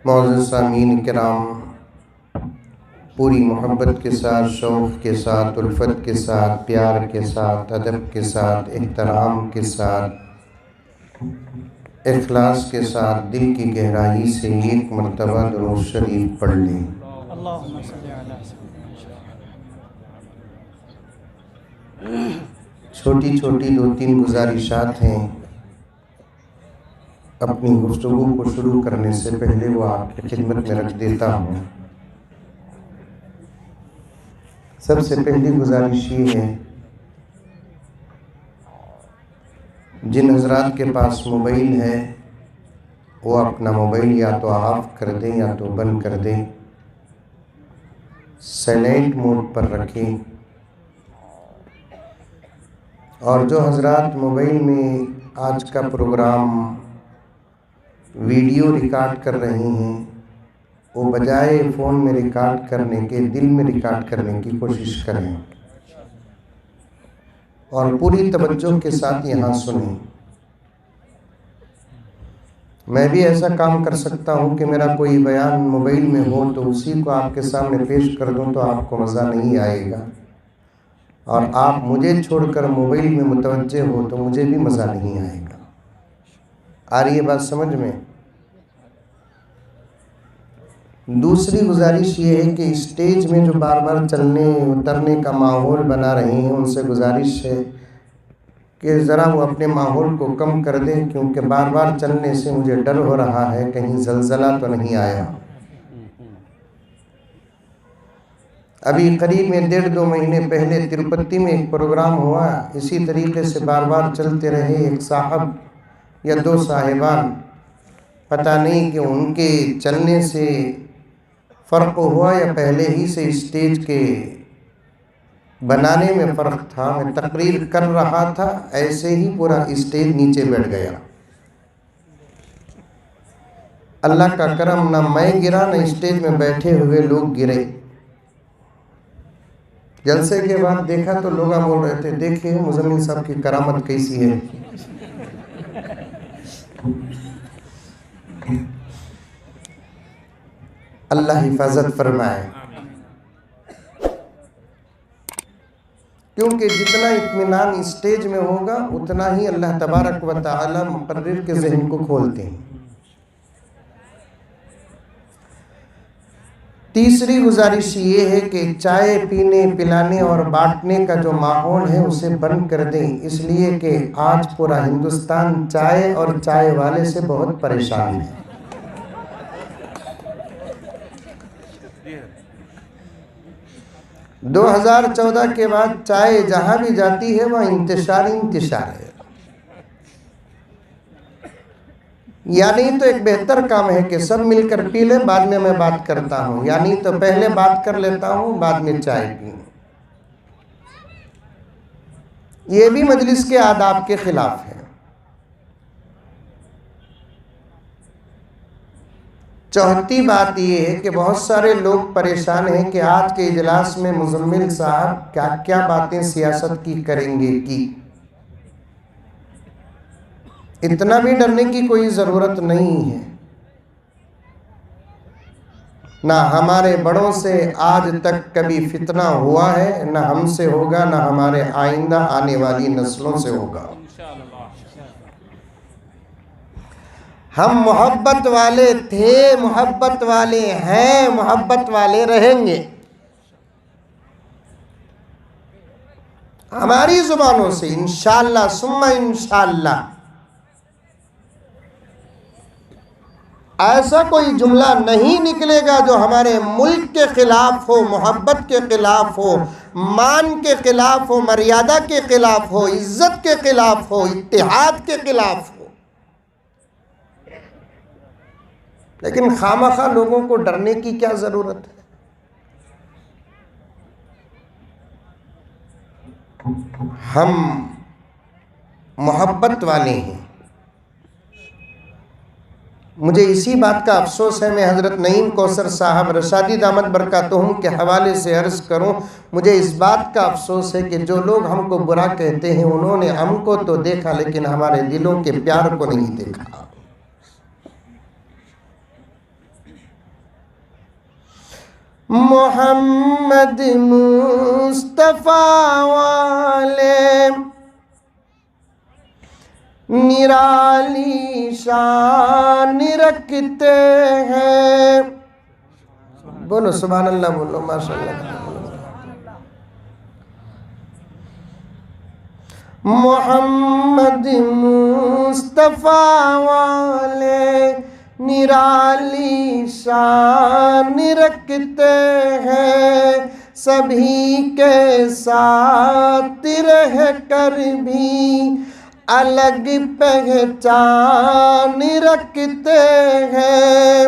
معزز سامعین کرام، پوری محبت کے ساتھ، شوق کے ساتھ، الفت کے ساتھ، پیار کے ساتھ، ادب کے ساتھ، احترام کے ساتھ، اخلاص کے ساتھ، دل کی گہرائی سے ایک مرتبہ درود شریف پڑھ لیں۔ اللہم صلی علی چھوٹی چھوٹی 2-3 گزارشات ہیں۔ اپنی گفتگو کو شروع کرنے سے پہلے وہ آپ کی خدمت میں رکھ دیتا ہوں۔ سب سے پہلی گزارش یہ ہے، جن حضرات کے پاس موبائل ہے وہ اپنا موبائل یا تو آف کر دیں یا تو بند کر دیں، سائلنٹ موڈ پر رکھیں، اور جو حضرات موبائل میں آج کا پروگرام ویڈیو ریکارڈ کر رہے ہیں وہ بجائے فون میں ریکارڈ کرنے کے دل میں ریکارڈ کرنے کی کوشش کریں اور پوری توجہ کے ساتھ یہاں سنیں۔ میں بھی ایسا کام کر سکتا ہوں کہ میرا کوئی بیان موبائل میں ہو تو اسی کو آپ کے سامنے پیش کر دوں تو آپ کو مزہ نہیں آئے گا، اور آپ مجھے چھوڑ کر موبائل میں متوجہ ہو تو مجھے بھی مزہ نہیں آئے گا۔ آ رہی ہے بات سمجھ میں؟ دوسری گزارش یہ ہے کہ اسٹیج میں جو بار بار چلنے اترنے کا ماحول بنا رہے ہیں ان سے گزارش ہے کہ ذرا وہ اپنے ماحول کو کم کر دیں، کیونکہ بار بار چلنے سے مجھے ڈر ہو رہا ہے کہیں زلزلہ تو نہیں آیا۔ ابھی قریب میں 1.5-2 مہینے پہلے تروپتی میں ایک پروگرام ہوا، اسی طریقے سے بار بار چلتے رہے، ایک صاحب یا 2 صاحبان، پتہ نہیں کہ ان کے چلنے سے فرق ہوا یا پہلے ہی سے اسٹیج کے بنانے میں فرق تھا۔ میں تقریر کر رہا تھا، ایسے ہی پورا اسٹیج نیچے بیٹھ گیا۔ اللہ کا کرم، نہ میں گرا نہ اسٹیج میں بیٹھے ہوئے لوگ گرے۔ جلسے کے بعد دیکھا تو لوگ بول رہے تھے، دیکھیں مزمل صاحب کی کرامت کیسی ہے۔ اللہ حفاظت فرمائے، کیونکہ جتنا اطمینان اسٹیج میں ہوگا اتنا ہی اللہ تبارک و تعالی مقرر کے ذہن کو کھولتے ہیں۔ تیسری گزارش یہ ہے کہ چائے پینے پلانے اور بانٹنے کا جو ماحول ہے اسے بند کر دیں، اس لیے کہ آج پورا ہندوستان چائے اور چائے والے سے بہت پریشان ہے۔ 2014 کے بعد چائے جہاں بھی جاتی ہے وہاں انتشار ہے۔ یعنی تو ایک بہتر کام ہے کہ سب مل کر پی لیں، بعد میں میں بات کرتا ہوں، یعنی تو پہلے بات کر لیتا ہوں بعد میں چائے پی۔ یہ بھی مجلس کے آداب کے خلاف ہے۔ چوتھی بات یہ ہے کہ بہت سارے لوگ پریشان ہیں کہ آج کے اجلاس میں مزمل صاحب کیا کیا باتیں سیاست کی کریں گے کی۔ اتنا بھی ڈرنے کی کوئی ضرورت نہیں ہے، نہ ہمارے بڑوں سے آج تک کبھی فتنہ ہوا ہے، نہ ہم سے ہوگا، نہ ہمارے آئندہ آنے والی نسلوں سے ہوگا۔ ہم محبت والے تھے، محبت والے ہیں، محبت والے رہیں گے۔ ہماری زبانوں سے انشاءاللہ ثم انشاءاللہ ایسا کوئی جملہ نہیں نکلے گا جو ہمارے ملک کے خلاف ہو، محبت کے خلاف ہو، مان کے خلاف ہو، مریادہ کے خلاف ہو، عزت کے خلاف ہو، اتحاد کے خلاف ہو۔ لیکن خامخواہ لوگوں کو ڈرنے کی کیا ضرورت ہے؟ ہم محبت والے ہیں۔ مجھے اسی بات کا افسوس ہے، میں حضرت نعیم کوثر صاحب رشادی دامت برکاتہم کے حوالے سے عرض کروں، مجھے اس بات کا افسوس ہے کہ جو لوگ ہم کو برا کہتے ہیں انہوں نے ہم کو تو دیکھا لیکن ہمارے دلوں کے پیار کو نہیں دیکھا۔ محمد مصطفیٰ والے نرالی شان رکھتے ہیں. بولو سبحان اللہ، بولو ماشاء اللہ. محمد مصطفیٰ والے نرالی شان رکھتے ہیں، سبھی کے ساتھ رہ کر بھی الگ پہچان رکھتے ہیں.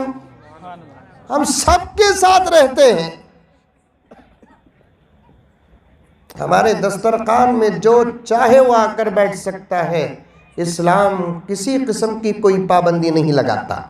ہم سب کے ساتھ رہتے ہیں. ہمارے دسترخوان میں جو چاہے وہ آ کر بیٹھ سکتا ہے. اسلام کسی قسم کی کوئی پابندی نہیں لگاتا.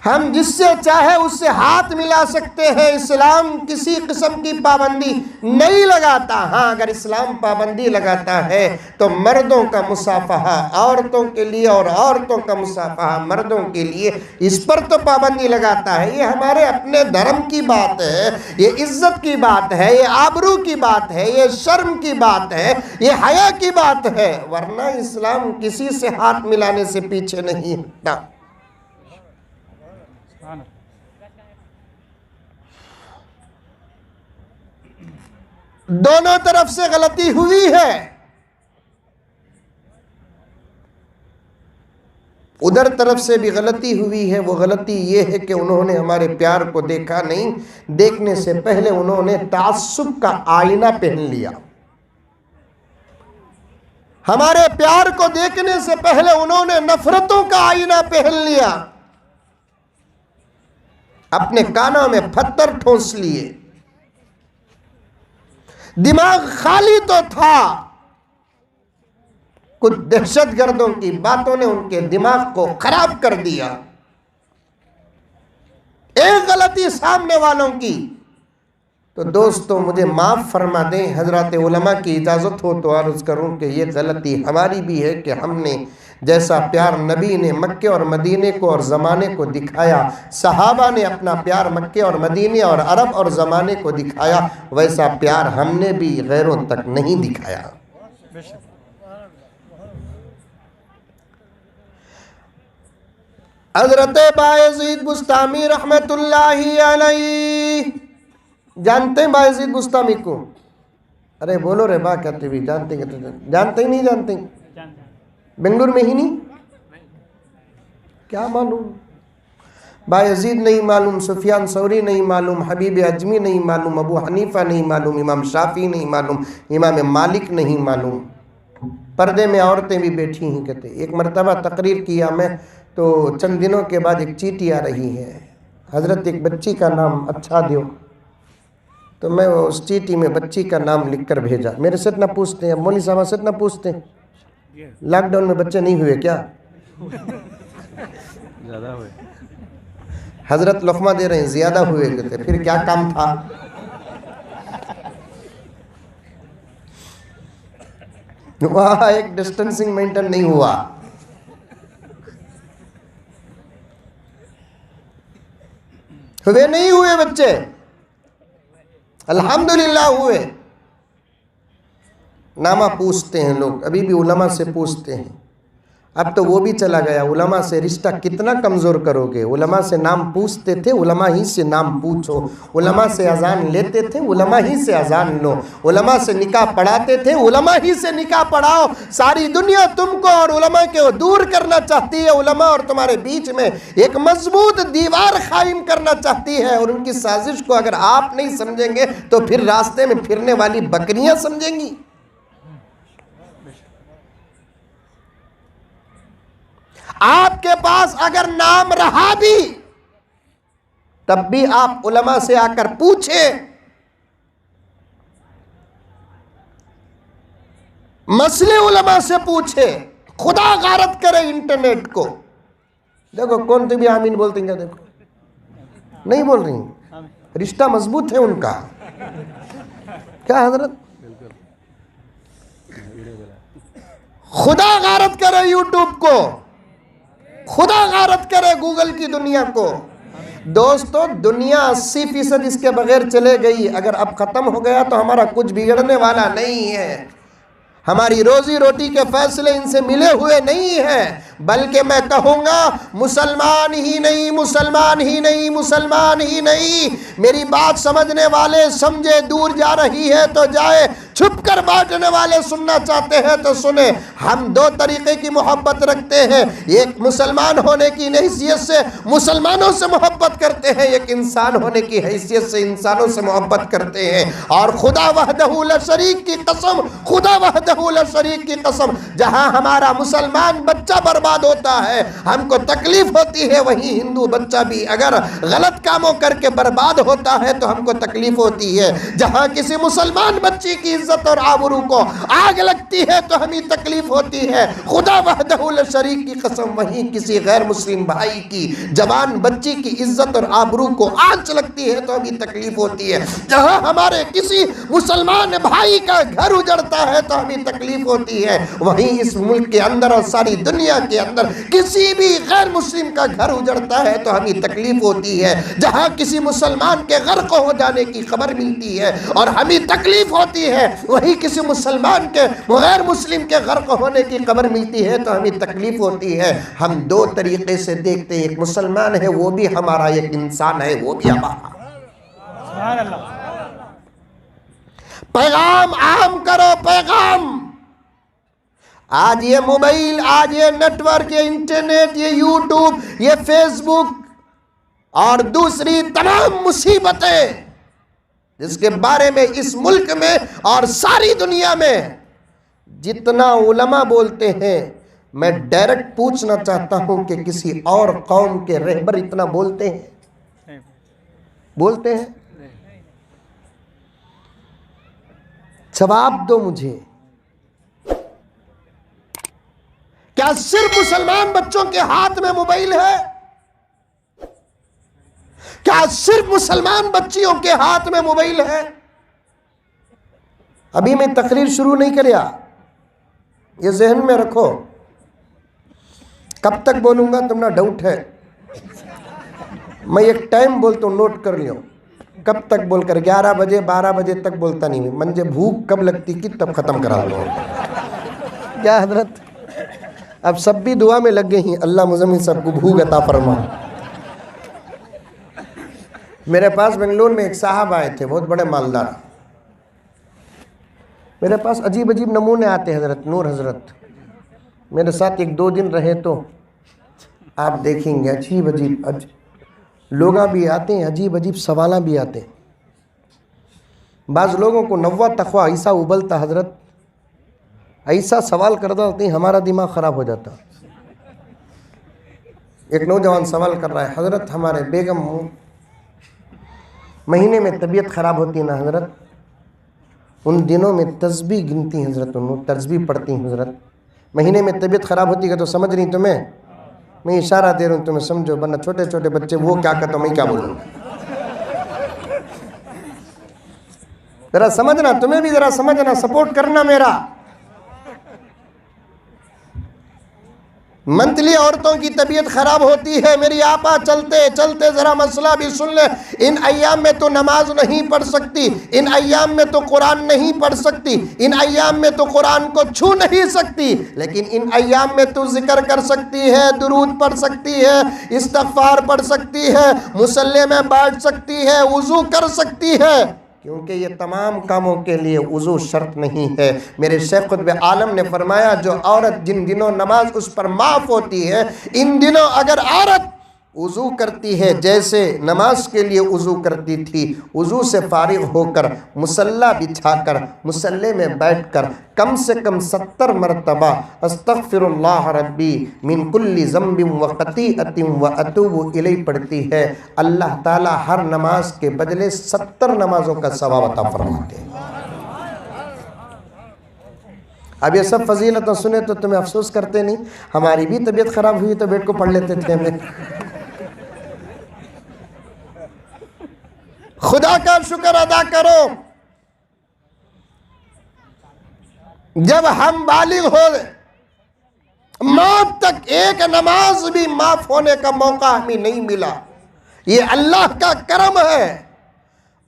ہم جس سے چاہے اس سے ہاتھ ملا سکتے ہیں. اسلام کسی قسم کی پابندی نہیں لگاتا. ہاں اگر اسلام پابندی لگاتا ہے تو مردوں کا مصافحہ عورتوں کے لیے اور عورتوں کا مصافحہ مردوں کے لیے، اس پر تو پابندی لگاتا ہے. یہ ہمارے اپنے دھرم کی بات ہے، یہ عزت کی بات ہے، یہ آبرو کی بات ہے، یہ شرم کی بات ہے، یہ حیا کی بات ہے. ورنہ اسلام کسی سے ہاتھ ملانے سے پیچھے نہیں ہٹتا. دونوں طرف سے غلطی ہوئی ہے. ادھر طرف سے بھی غلطی ہوئی ہے. وہ غلطی یہ ہے کہ انہوں نے ہمارے پیار کو دیکھا نہیں. دیکھنے سے پہلے انہوں نے تعصب کا آئینہ پہن لیا. ہمارے پیار کو دیکھنے سے پہلے انہوں نے نفرتوں کا آئینہ پہن لیا. اپنے کانوں میں پتھر ٹھونس لیے. دماغ خالی تو تھا، کچھ دہشت گردوں کی باتوں نے ان کے دماغ کو خراب کر دیا. ایک غلطی سامنے والوں کی تو دوستو مجھے معاف فرما دیں. حضرات علماء کی اجازت ہو تو عرض کروں کہ یہ غلطی ہماری بھی ہے کہ ہم نے جیسا پیار نبی نے مکے اور مدینے کو اور زمانے کو دکھایا، صحابہ نے اپنا پیار مکے اور مدینے اور عرب اور زمانے کو دکھایا، ویسا پیار ہم نے بھی غیروں تک نہیں دکھایا. حضرت بایزید بسطامی رحمت اللہ علیہ، جانتے ہیں بایزید بسطامی کو؟ ارے بولو رے با کہتے بھی جانتے ہیں، جانتے ہی نہیں جانتے؟ بنگلور میں ہی نہیں؟ کیا معلوم؟ بایزید نہیں معلوم، سفیان ثوری نہیں معلوم، حبیب اجمی نہیں معلوم، ابو حنیفہ نہیں معلوم، امام شافعی نہیں معلوم، امام مالک نہیں معلوم. پردے میں عورتیں بھی بیٹھی ہیں. کہتے ایک مرتبہ تقریر کیا میں تو چند دنوں کے بعد ایک چیٹھی آ رہی ہے، حضرت ایک بچی کا نام اچھا دیو. تو میں اس چیٹھی میں بچی کا نام لکھ کر بھیجا. میرے سے اتنا پوچھتے ہیں، اب مولوی صاحب سے اتنا پوچھتے ہیں لاک ڈاؤن میں بچے نہیں ہوئے کیا؟ زیادہ ہوئے. حضرت لقمہ دے رہے ہیں زیادہ ہوئے. کہتے پھر کیا کام تھا؟ وہاں ایک ڈسٹنسنگ مینٹین نہیں ہوا. ہوئے نہیں ہوئے بچے؟ الحمدللہ ہوئے. نامہ پوچھتے ہیں لوگ، ابھی بھی علماء سے پوچھتے ہیں. اب تو وہ بھی چلا گیا. علماء سے رشتہ کتنا کمزور کرو گے؟ علماء سے نام پوچھتے تھے، علماء ہی سے نام پوچھو. علماء سے اذان لیتے تھے، علماء ہی سے اذان لو. علماء سے نکاح پڑھاتے تھے، علماء ہی سے نکاح پڑھاؤ. ساری دنیا تم کو اور علماء کو دور کرنا چاہتی ہے. علماء اور تمہارے بیچ میں ایک مضبوط دیوار قائم کرنا چاہتی ہے، اور ان کی سازش کو اگر آپ نہیں سمجھیں گے تو پھر راستے میں پھرنے والی بکریاں سمجھیں گی. آپ کے پاس اگر نام رہا بھی تب بھی آپ علماء سے آ کر پوچھیں. مسئلے علماء سے پوچھیں. خدا غارت کرے انٹرنیٹ کو. دیکھو کون تو بھی آمین بولتے ہیں، دیکھو نہیں بول رہی. رشتہ مضبوط ہے ان کا. کیا حضرت؟ خدا غارت کرے یوٹیوب کو، خدا غارت کرے گوگل کی دنیا کو. دوستو دنیا 80% اس کے بغیر چلے گئی، اگر اب ختم ہو گیا تو ہمارا کچھ بگڑنے والا نہیں ہے، ہماری روزی روٹی کے فیصلے ان سے ملے ہوئے نہیں ہیں، بلکہ میں کہوں گا مسلمان ہی نہیں، مسلمان ہی نہیں، مسلمان ہی نہیں۔ میری بات سمجھنے والے سمجھے، دور جا رہی ہے تو جائے، چھپ کر بانٹنے والے سننا چاہتے ہیں تو سنیں۔ ہم دو طریقے کی محبت رکھتے ہیں، ایک مسلمان ہونے کی حیثیت سے مسلمانوں سے محبت کرتے ہیں، ایک انسان ہونے کی حیثیت سے انسانوں سے محبت کرتے ہیں، اور خدا وحدہ لا شریک کی قسم، خدا وحدہ لا شریک کی قسم، جہاں ہمارا مسلمان بچہ برباد ہوتا ہے ہم کو تکلیف ہوتی ہے، وہیں ہندو بچہ بھی اگر غلط کاموں کر کے برباد ہوتا ہے تو ہم کو تکلیف ہوتی ہے۔ جہاں کسی مسلمان بچی کی عزت اور آبرو کو آگ لگتی ہے تو ہمیں تکلیف ہوتی ہے، خدا وحدہ لا شریک کی قسم، وہیں کسی غیر مسلم بھائی کی جوان بچی کی عزت اور آبرو کو آنچ لگتی ہے تو ہمیں تکلیف ہوتی ہے۔ جہاں ہمارے کسی مسلمان بھائی کا گھر اجڑتا ہے تو ہمیں تکلیف ہوتی ہے، وہیں اس ملک کے اندر اور ساری دنیا کے اندر کسی بھی غیر مسلم کا گھر اجڑتا ہے تو ہمیں تکلیف ہوتی ہے۔ جہاں کسی مسلمان کے غرق ہو جانے کی خبر ملتی ہے اور ہمیں تکلیف ہوتی ہے، وہیں کسی مسلمان کے غیر مسلم کے غرق ہونے کی خبر ملتی ہے تو ہمیں تکلیف ہوتی ہے۔ ہم دو طریقے سے دیکھتے ہیں، ایک مسلمان ہے وہ بھی ہمارا، ایک انسان ہے وہ بھی ہمارا۔ سبحان اللہ۔ پیغام عام کرو، پیغام۔ آج یہ موبائل، آج یہ نیٹ ورک، یہ انٹرنیٹ، یہ یوٹیوب، یہ فیس بک اور دوسری تمام مصیبتیں جس کے بارے میں اس ملک میں اور ساری دنیا میں جتنا علماء بولتے ہیں، میں ڈائریکٹ پوچھنا چاہتا ہوں کہ کسی اور قوم کے رہبر اتنا بولتے ہیں؟ بولتے ہیں؟ جواب دو مجھے۔ کیا صرف مسلمان بچوں کے ہاتھ میں موبائل ہے؟ کیا صرف مسلمان بچیوں کے ہاتھ میں موبائل ہے؟ ابھی میں تقریر شروع نہیں کریا، یہ ذہن میں رکھو، کب تک بولوں گا تمہارا ڈاؤٹ ہے، میں ایک ٹائم بولتا ہوں، نوٹ کر لیو، کب تک بول کر 11 بجے 12 بجے تک بولتا نہیں، منجھے بھوک کب لگتی کی تب ختم کرا لو۔ کیا حضرت؟ اب سب بھی دعا میں لگ گئی ہیں، اللہ مزمن سب کو بھوک عطا فرما۔ میرے پاس بنگلور میں ایک صاحب آئے تھے، بہت بڑے مالدار، میرے پاس عجیب عجیب نمونے آتے، حضرت نور حضرت میرے ساتھ 1-2 دن رہے تو آپ دیکھیں گے عجیب عجیب لوگاں بھی آتے ہیں، عجیب عجیب سوالاں بھی آتے ہیں۔ بعض لوگوں کو نوا تخوا ایسا ابلتا، حضرت ایسا سوال کرتا ہوتے ہیں ہمارا دماغ خراب ہو جاتا۔ ایک نوجوان سوال کر رہا ہے، حضرت ہمارے بیگم مہینے میں طبیعت خراب ہوتی ہے نا حضرت، ان دنوں میں تسبیح گنتی ہیں حضرت، ان تسبیح پڑھتی ہیں حضرت، مہینے میں طبیعت خراب ہوتی ہے تو سمجھ رہی تمہیں، میں اشارہ دے رہا ہوں تمہیں سمجھو، ورنہ چھوٹے چھوٹے بچے وہ کیا کہتا میں کیا بولوں، ذرا سمجھنا، تمہیں بھی ذرا سمجھنا، سپورٹ کرنا میرا۔ منتھلی عورتوں کی طبیعت خراب ہوتی ہے، میری آپا چلتے چلتے ذرا مسئلہ بھی سن لے، ان ایام میں تو نماز نہیں پڑھ سکتی، ان ایام میں تو قرآن نہیں پڑھ سکتی، ان ایام میں تو قرآن کو چھو نہیں سکتی، لیکن ان ایام میں تو ذکر کر سکتی ہے، درود پڑھ سکتی ہے، استغفار پڑھ سکتی ہے، مصلی میں بیٹھ سکتی ہے، وضو کر سکتی ہے، کیونکہ یہ تمام کاموں کے لیے وضو شرط نہیں ہے۔ میرے شیخ قطب عالم نے فرمایا جو عورت جن دنوں نماز اس پر معاف ہوتی ہے، ان دنوں اگر عورت وضو کرتی ہے جیسے نماز کے لیے وضو کرتی تھی، وضو سے فارغ ہو کر مصلی بچھا کر مصلی میں بیٹھ کر کم سے کم 70 مرتبہ استغفر اللہ ربی من کل ذنب و خطیئۃ و اتوب الیہ پڑھتی ہے، اللہ تعالی ہر نماز کے بدلے 70 نمازوں کا ثواب عطا فرماتے ہیں۔ اب یہ سب فضیلتیں سنے تو تمہیں افسوس کرتے نہیں، ہماری بھی طبیعت خراب ہوئی تو بیٹھ کو پڑھ لیتے تھے ہمیں۔ خدا کا شکر ادا کرو، جب ہم بالغ ہو موت تک ایک نماز بھی معاف ہونے کا موقع ہمیں نہیں ملا، یہ اللہ کا کرم ہے،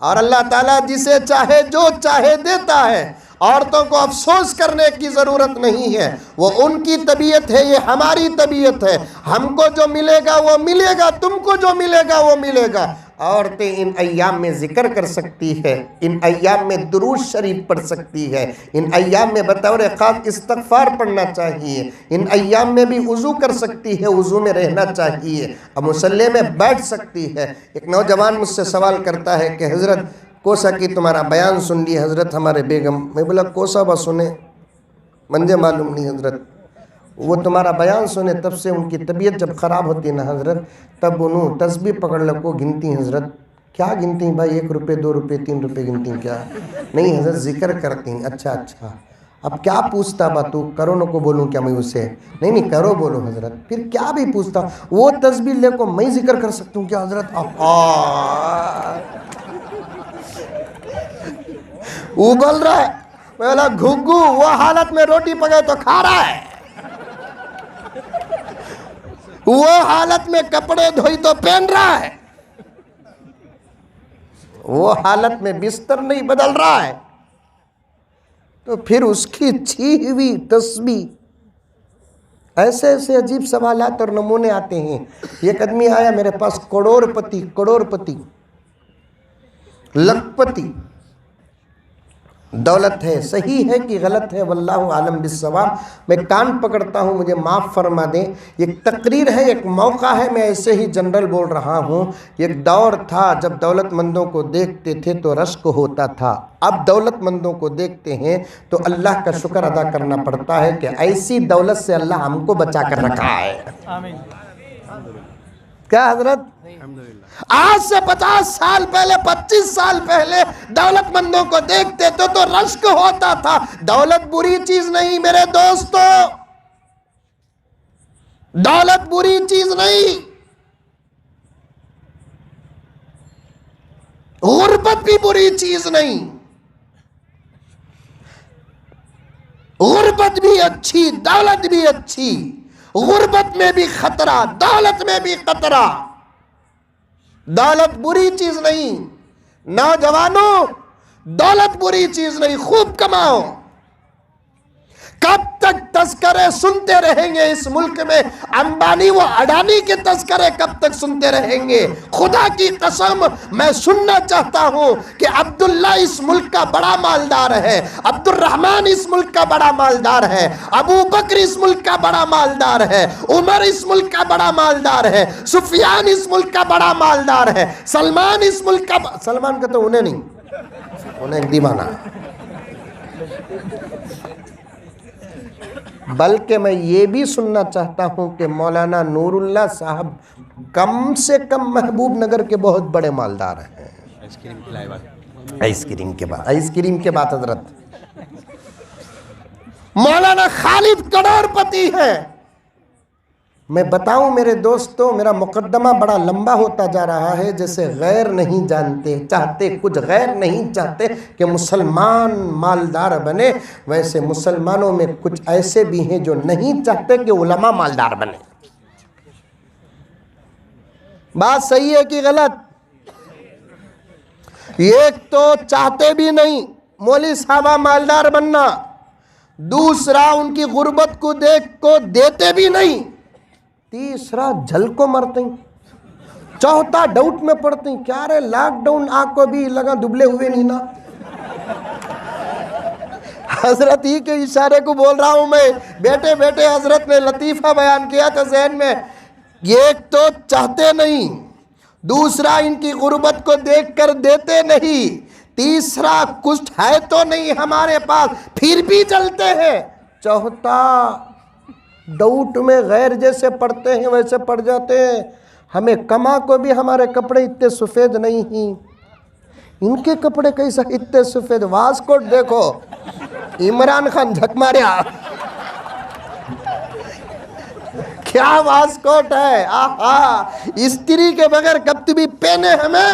اور اللہ تعالیٰ جسے چاہے جو چاہے دیتا ہے۔ عورتوں کو افسوس کرنے کی ضرورت نہیں ہے، وہ ان کی طبیعت ہے، یہ ہماری طبیعت ہے۔ ہم کو جو ملے گا وہ ملے گا، تم کو جو ملے گا وہ ملے گا۔ عورتیں ان ایام میں ذکر کر سکتی ہے، ان ایام میں درود شریف پڑھ سکتی ہے، ان ایام میں بطور خاص استغفار پڑھنا چاہیے، ان ایام میں بھی وضو کر سکتی ہے، وضو میں رہنا چاہیے، اب مصلی میں بیٹھ سکتی ہے۔ ایک نوجوان مجھ سے سوال کرتا ہے کہ حضرت کوسا کی تمہارا بیان سن لی حضرت ہمارے بیگم، میں بولا کوسا با سنے منجھے معلوم نہیں حضرت، وہ تمہارا بیان سنے تب سے ان کی طبیعت جب خراب ہوتی ہے نا حضرت، تب انہوں تسبیح پکڑ لکو گنتی ہیں حضرت۔ کیا گنتی ہیں بھائی؟ 1 روپے 2 روپے 3 روپے گنتی ہیں کیا؟ نہیں حضرت ذکر کرتی ہیں۔ اچھا اچھا، اب کیا پوچھتا با تو؟ کرو نہ کو بولوں کیا میں اسے؟ نہیں کرو بولو حضرت۔ پھر کیا بھی پوچھتا؟ وہ تسبیح لے کو میں ذکر کر سکتا ہوں کیا حضرت؟ ابل رہا ہے، میں بولا گھگو وہ حالت میں روٹی پکائے تو کھا رہا ہے، وہ حالت میں کپڑے دھوئی تو پہن رہا ہے، وہ حالت میں بستر نہیں بدل رہا ہے، تو پھر اس کی چھیئی ہوئی تسبیح۔ ایسے ایسے عجیب سوالات اور نمونے آتے ہیں۔ ایک آدمی آیا میرے پاس، کروڑ پتی لکھ پتی، دولت ہے، صحیح ہے کہ غلط ہے واللہ عالم بالصواب، میں کان پکڑتا ہوں مجھے معاف فرما دیں۔ ایک تقریر ہے، ایک موقع ہے، میں ایسے ہی جنرل بول رہا ہوں۔ ایک دور تھا جب دولت مندوں کو دیکھتے تھے تو رشک ہوتا تھا، اب دولت مندوں کو دیکھتے ہیں تو اللہ کا شکر ادا کرنا پڑتا ہے کہ ایسی دولت سے اللہ ہم کو بچا کر رکھا ہے۔ آمین۔ کیا حضرت؟ آج سے 50 سال پہلے، 25 سال پہلے دولت مندوں کو دیکھتے تھے تو رشک ہوتا تھا۔ دولت بری چیز نہیں میرے دوستو، دولت بری چیز نہیں، غربت بھی بری چیز نہیں، غربت بھی اچھی، دولت بھی اچھی، غربت میں بھی خطرہ، دولت میں بھی خطرہ۔ دولت بری چیز نہیں نوجوانوں، دولت بری چیز نہیں، خوب کماؤ۔ کب تک تذکرے سنتے رہیں گے اس ملک میں؟ امبانی و اڈانی کے تذکرے کب تک سنتے رہیں گے؟ خدا کی قسم میں سننا چاہتا ہوں کہ عبداللہ اس ملک کا بڑا مالدار ہے، عبد الرحمن اس ملک کا بڑا مالدار ہے، ابو بکر اس ملک کا بڑا مالدار ہے، عمر اس ملک کا بڑا مالدار ہے، سفیان اس ملک کا بڑا مالدار ہے، سلمان اس ملک کا سلمان کا تو انہیں نہیں، انہیں ایک دیوانہ۔ بلکہ میں یہ بھی سننا چاہتا ہوں کہ مولانا نور اللہ صاحب کم سے کم محبوب نگر کے بہت بڑے مالدار ہیں۔ آئس کریم کے بعد حضرت مولانا خالد کروڑ پتی ہیں۔ میں بتاؤں میرے دوستوں، میرا مقدمہ بڑا لمبا ہوتا جا رہا ہے، جیسے غیر نہیں جانتے چاہتے، کچھ غیر نہیں چاہتے کہ مسلمان مالدار بنے، ویسے مسلمانوں میں کچھ ایسے بھی ہیں جو نہیں چاہتے کہ علماء مالدار بنے۔ بات صحیح ہے کہ غلط؟ ایک تو چاہتے بھی نہیں مولوی صاحبہ مالدار بننا، دوسرا ان کی غربت کو دیکھ کو دیتے بھی نہیں، تیسرا جھل کو مرتے ہیں، چوتھا ڈاؤٹ میں پڑتے ہیں کیا رہے لاک ڈاؤن آگ کو بھی لگا دبلے ہوئے نہیں نا۔ حضرت ہی کے اشارے کو بول رہا ہوں میں، بیٹے بیٹے حضرت نے لطیفہ بیان کیا تھا ذہن میں۔ ایک تو چاہتے نہیں، دوسرا ان کی غربت کو دیکھ کر دیتے نہیں، تیسرا کچھ ہے تو نہیں ہمارے پاس پھر بھی چلتے ہیں، چوتھا ڈاؤٹ میں غیر جیسے پڑھتے ہیں ویسے پڑھ جاتے ہیں۔ ہمیں کما کو بھی ہمارے کپڑے اتنے سفید نہیں ہیں، ان کے کپڑے کیسا اتنے سفید؟ واسکوٹ دیکھو، عمران خان جھک ماریا، کیا واسکوٹ ہے، آہا، استری کے بغیر کب بھی پہنے ہمیں،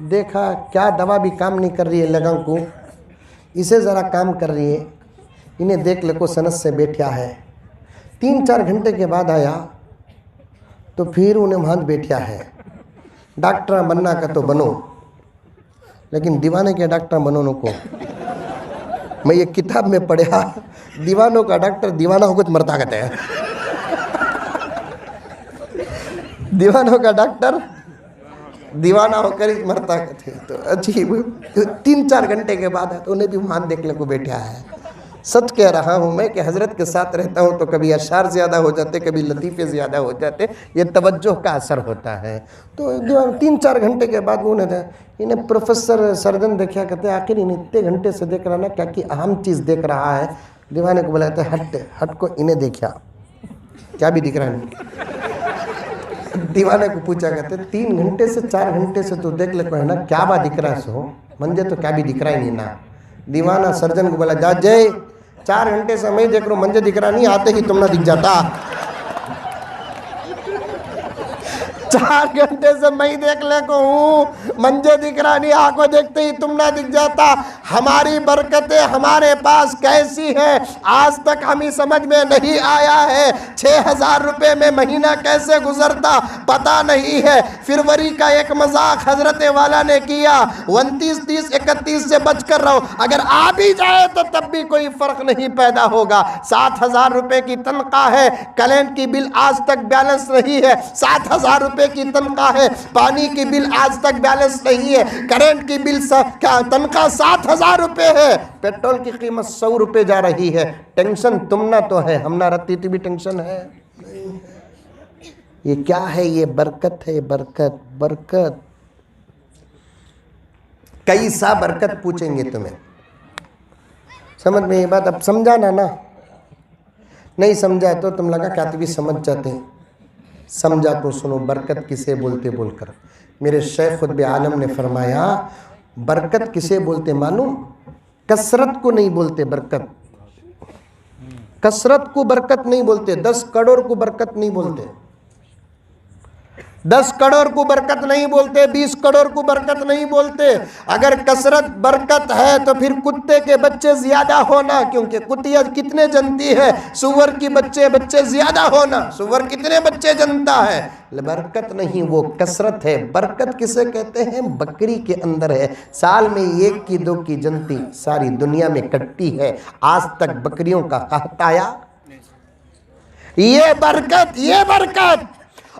دیکھا کیا دوا بھی کام نہیں کر رہی ہے لگن کو, اسے ذرا کام کر رہی ہے. انہیں دیکھ لے کو سنت سے بیٹھا ہے. 3-4 گھنٹے کے بعد آیا تو پھر انہیں وہاں بیٹھا ہے. ڈاکٹر بننا کا تو بنو, لیکن دیوانے کے ڈاکٹر بنو نو کو. میں یہ کتاب میں پڑھا, دیوانوں کا ڈاکٹر دیوانہ ہو کچھ مرتا کہتے ہیں. دیوانوں کا ڈاکٹر دیوانہ ہو کر ہی مرتا کہتے ہیں. تو عجیب. 3-4 گھنٹے کے بعد ہے تو انہیں بھی وہاں دیکھنے کو بیٹھا ہے. سچ کہہ رہا ہوں میں کہ حضرت کے ساتھ رہتا ہوں تو کبھی اشعار زیادہ ہو جاتے, کبھی لطیفے زیادہ ہو جاتے. یہ توجہ کا اثر ہوتا ہے. تو 3-4 گھنٹے کے بعد وہ انہیں پروفیسر سرجن دیکھا کہتے ہیں آخر انہیں اتنے گھنٹے سے دیکھ رہا نا, کیا کہ اہم چیز دیکھ رہا ہے. دیوانے کو بلاتے ہیں ہٹ کو انہیں دیکھا کیا بھی دکھ رہا ہے. دیوانے کو پوچھا کہتے 3 گھنٹے سے 4 گھنٹے سے تو دیکھ لے کو ہے نا, کیا با دکھ رہا ہے سو منجے تو کیا بھی دکھ رہا ہی نہیں نا. دیوانہ سرجن کو بولا جا جے 4 گھنٹے سے میں دیکھ رہا ہوں منجے دکھ رہا نہیں, آتے ہی تم نہ دکھ جاتا. 4 گھنٹے سے میں دیکھ لے کو ہوں, منجے دکھ رہا نہیں, آنکھوں دیکھتے ہی تم نہ دکھ جاتا. ہماری برکتیں ہمارے پاس کیسی ہیں آج تک ہمیں سمجھ میں نہیں آیا ہے. 6,000 روپے میں مہینہ کیسے گزرتا پتہ نہیں ہے. فروری کا ایک مذاق حضرت والا نے کیا, 29, 30, 31 سے بچ کر رہو, اگر آ بھی جائے تو تب بھی کوئی فرق نہیں پیدا ہوگا. 7,000 روپے کی تنخواہ ہے, کلینٹ کی بل آج تک بیلنس نہیں ہے. 7,000 روپے کی تنخواہ ہے, پانی کی بل آج تک بیلنس نہیں ہے. کرنٹ کی بل تنخواہ 7,000 روپے ہے, پیٹرول کی قیمت 100 روپے جا رہی ہے. ٹینشن تم نہ تو ہے, ہم نہ رہتی تھی بھی ٹینشن ہے. یہ کیا ہے؟ یہ برکت ہے. برکت کیسا برکت پوچھیں گے تمہیں, سمجھ میں یہ بات اب سمجھانا نا, نہیں سمجھا تو تم لگا کاتبی سمجھ جاتے ہیں. سمجھا تو سنو, برکت کسے بولتے بول کر. میرے شیخ قطب عالم نے فرمایا برکت کسے بولتے معلوم؟ کثرت کو نہیں بولتے برکت. کثرت کو برکت نہیں بولتے. 10 کروڑ کو برکت نہیں بولتے. 10 کروڑ کو برکت نہیں بولتے. 20 کروڑ کو برکت نہیں بولتے. اگر کثرت برکت ہے تو پھر کتے کے بچے زیادہ ہونا, کیونکہ کتیا کتنے جنتی ہے, سور کی بچے زیادہ ہونا. سور کتنے بچے جنتا ہے, برکت نہیں, وہ کثرت ہے. برکت کسے کہتے ہیں؟ بکری کے اندر ہے. سال میں 1 کی 2 کی جنتی ساری دنیا میں کٹتی ہے, آج تک بکریوں کا قحط آیا. یہ برکت.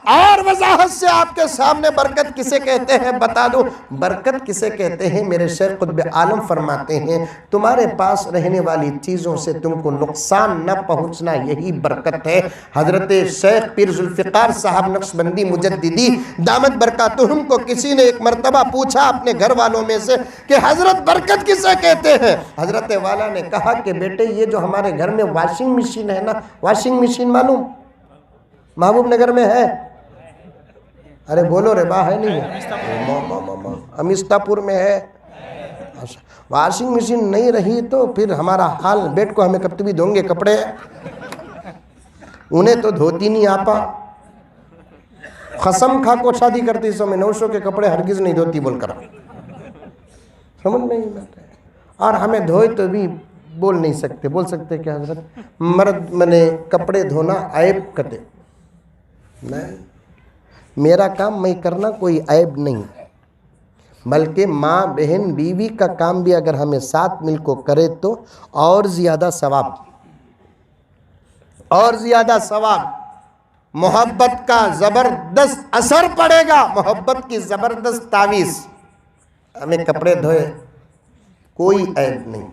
اور وضاحت سے آپ کے سامنے برکت کسے کہتے ہیں بتا دو. برکت کسے کہتے ہیں؟ میرے شیخ قطب عالم فرماتے ہیں تمہارے پاس رہنے والی چیزوں سے تم کو نقصان نہ پہنچنا, یہی برکت ہے. حضرت شیخ پیر ذوالفقار صاحب نقشبندی مجددی دامت برکاتہم کو کسی نے ایک مرتبہ پوچھا اپنے گھر والوں میں سے کہ حضرت برکت کسے کہتے ہیں؟ حضرت والا نے کہا کہ بیٹے یہ جو ہمارے گھر میں واشنگ مشین ہے نا, واشنگ مشین معلوم محبوب نگر میں ہے؟ ارے بولو رے با, ہے نہیں ہے؟ امیستہ پور میں ہے. واشنگ مشین نہیں رہی تو پھر ہمارا حال, بیٹ کو ہمیں کب بھی دھوں گے کپڑے, انہیں تو دھوتی نہیں آپا. قسم کھا کو شادی کرتی سو میں 900 کے کپڑے ہرگز نہیں دھوتی بول کر. سمجھ میں نہیں بات ہے. اور ہمیں دھوئے تو بھی بول نہیں سکتے. بول سکتے کہ حضرت مرد میں کپڑے دھونا عیب کتے نہیں, میرا کام میں کرنا کوئی عیب نہیں, بلکہ ماں بہن بیوی کا کام بھی اگر ہمیں ساتھ مل کو کرے تو اور زیادہ ثواب. محبت کا زبردست اثر پڑے گا, محبت کی زبردست تعویذ. ہمیں کپڑے دھوئے کوئی عیب نہیں,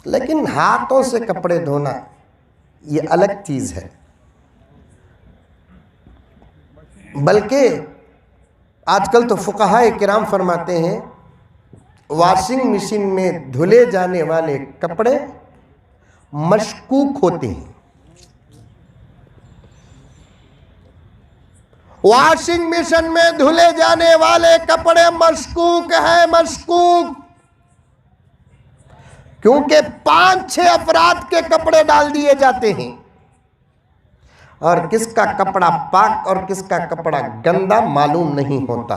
لیکن ہاتھوں سے کپڑے دھونا یہ الگ چیز ہے. بلکہ آج کل تو فقہائے کرام فرماتے ہیں واشنگ مشین میں دھلے جانے والے کپڑے مشکوک ہوتے ہیں. واشنگ مشین میں دھلے جانے والے کپڑے مشکوک ہیں, مشکوک, کیونکہ 5-6 افراد کے کپڑے ڈال دیے جاتے ہیں, اور کس کا کپڑا پاک اور کس کا کپڑا گندا معلوم نہیں ہوتا.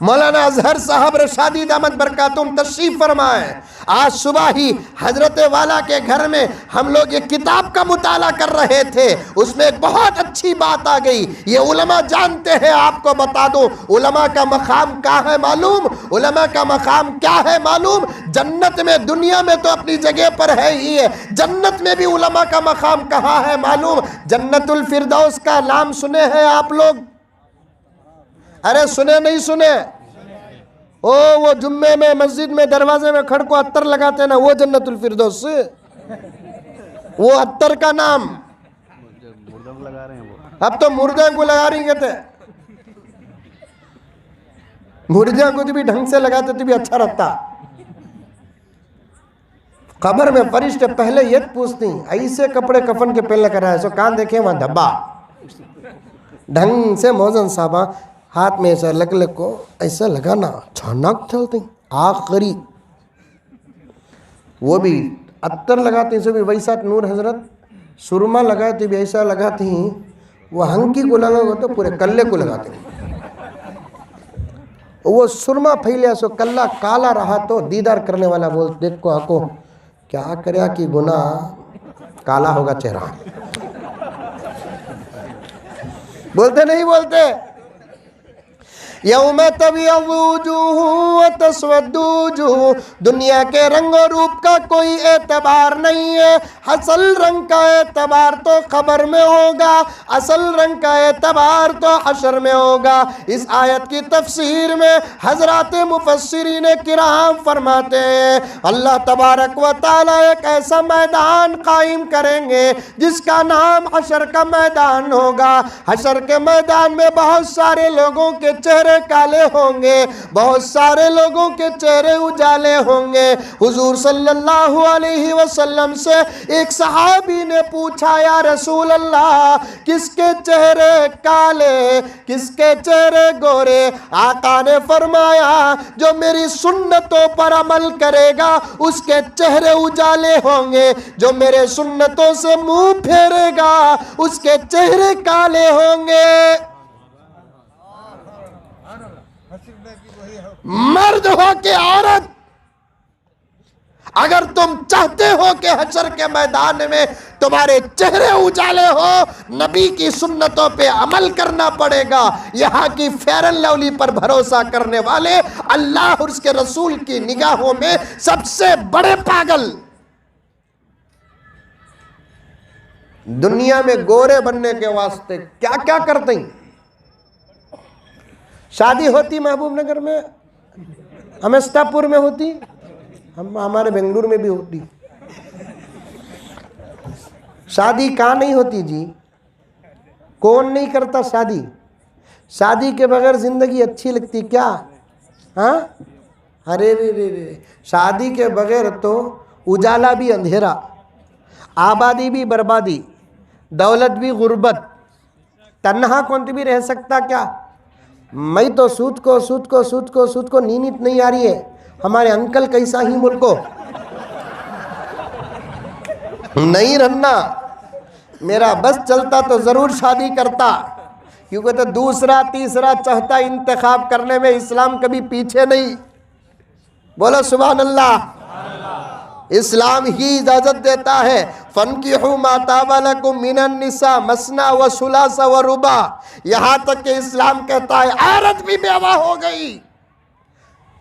مولانا اظہر صاحب رشادی دامت برکاتہم تشریف فرمائے. آج صبح ہی حضرت والا کے گھر میں ہم لوگ یہ کتاب کا مطالعہ کر رہے تھے. اس میں ایک بہت اچھی بات آ گئی. یہ علماء جانتے ہیں, آپ کو بتا دوں علماء کا مقام کیا ہے معلوم؟ علماء کا مقام کیا ہے معلوم؟ جنت میں, دنیا میں تو اپنی جگہ پر ہے ہی ہے, جنت میں بھی علماء کا مقام کہاں ہے معلوم؟ جنت الفردوس کا نام سنے ہیں آپ لوگ؟ ارے سنے نہیں سنے؟ وہ جمعے میں مسجد میں دروازے میں کھڑ کو عطر لگاتے ہیں نا, وہ جنت الفردوس, وہ عطر کا نام. اب تو مردے کو لگا رہی کہتے, مردے کو بھی ڈھنگ سے لگاتے تو بھی اچھا رہتا. قبر میں فرشتے پہلے یہ پوچھتی ایسے کپڑے کفن کے پہلے کرایا سو کان دیکھے وہاں دھبا ڈھنگ سے موزن صاحبہ ہاتھ میں ایسا لگ لگ کو ایسا لگانا چھانک چلتے ہیں آخری. وہ بھی عطر لگاتے ہیں, سو بھی ویسا نور حضرت سرما لگاتے بھی ایسا لگاتے ہیں, وہ ہنکی کو لگا ہو تو پورے کلے کو لگاتے ہیں. وہ سرما پھیلیا سو کلہ کالا رہا تو دیدار کرنے والا بول دیکھ کو آکو کیا کریا کہ گناہ کالا ہوگا چہرہ. بولتے نہیں بولتے؟ یوم تبیض وجوہ وتسود وجوہ, دنیا کے رنگ و روپ کا کوئی اعتبار نہیں ہے. اصل رنگ کا اعتبار تو قبر میں ہوگا, اصل رنگ کا اعتبار تو حشر میں ہوگا. اس آیت کی تفسیر میں حضرات مفسرین کرام فرماتے ہیں اللہ تبارک و تعالی ایک ایسا میدان قائم کریں گے جس کا نام حشر کا میدان ہوگا. حشر کے میدان میں بہت سارے لوگوں کے چہرے کالے ہوں گے, بہت سارے لوگوں کے چہرے اجالے ہوں گے. حضور صلی اللہ علیہ وسلم سے ایک صحابی نے پوچھا یا رسول اللہ کس کے چہرے کالے کس کے چہرے گورے؟ آقا نے فرمایا جو میری سنتوں پر عمل کرے گا اس کے چہرے اجالے ہوں گے, جو میرے سنتوں سے منہ پھیرے گا اس کے چہرے کالے ہوں گے. مرد ہو کہ عورت, اگر تم چاہتے ہو کہ حشر کے میدان میں تمہارے چہرے اجالے ہو, نبی کی سنتوں پہ عمل کرنا پڑے گا. یہاں کی فیئر اینڈ لولی پر بھروسہ کرنے والے اللہ اور اس کے رسول کی نگاہوں میں سب سے بڑے پاگل. دنیا میں گورے بننے کے واسطے کیا کیا کرتے ہیں. شادی ہوتی محبوب نگر میں, امستاپور میں ہوتی, ہمارے بنگلور میں بھی ہوتی. شادی کہاں نہیں ہوتی جی؟ کون نہیں کرتا شادی؟ شادی کے بغیر زندگی اچھی لگتی کیا؟ ہاں ارے رے شادی کے بغیر تو اجالا بھی اندھیرا, آبادی بھی بربادی, دولت بھی غربت, تنہا کون بھی رہ سکتا کیا؟ میں تو سود کو نیند نہیں آ رہی ہے. ہمارے انکل کیسا ہی ملک کو نہیں رہنا. میرا بس چلتا تو ضرور شادی کرتا, کیونکہ تو دوسرا تیسرا چوتھا انتخاب کرنے میں اسلام کبھی پیچھے نہیں. بولو سبحان اللہ. اسلام ہی اجازت دیتا ہے فَانْكِحُوا مَا طَابَ لَكُم مِّنَ النِّسَاءِ مَثْنَىٰ وَثُلَاثَ وَرُبَاعَ. یہاں تک کہ اسلام کہتا ہے عورت بھی بیوہ ہو گئی,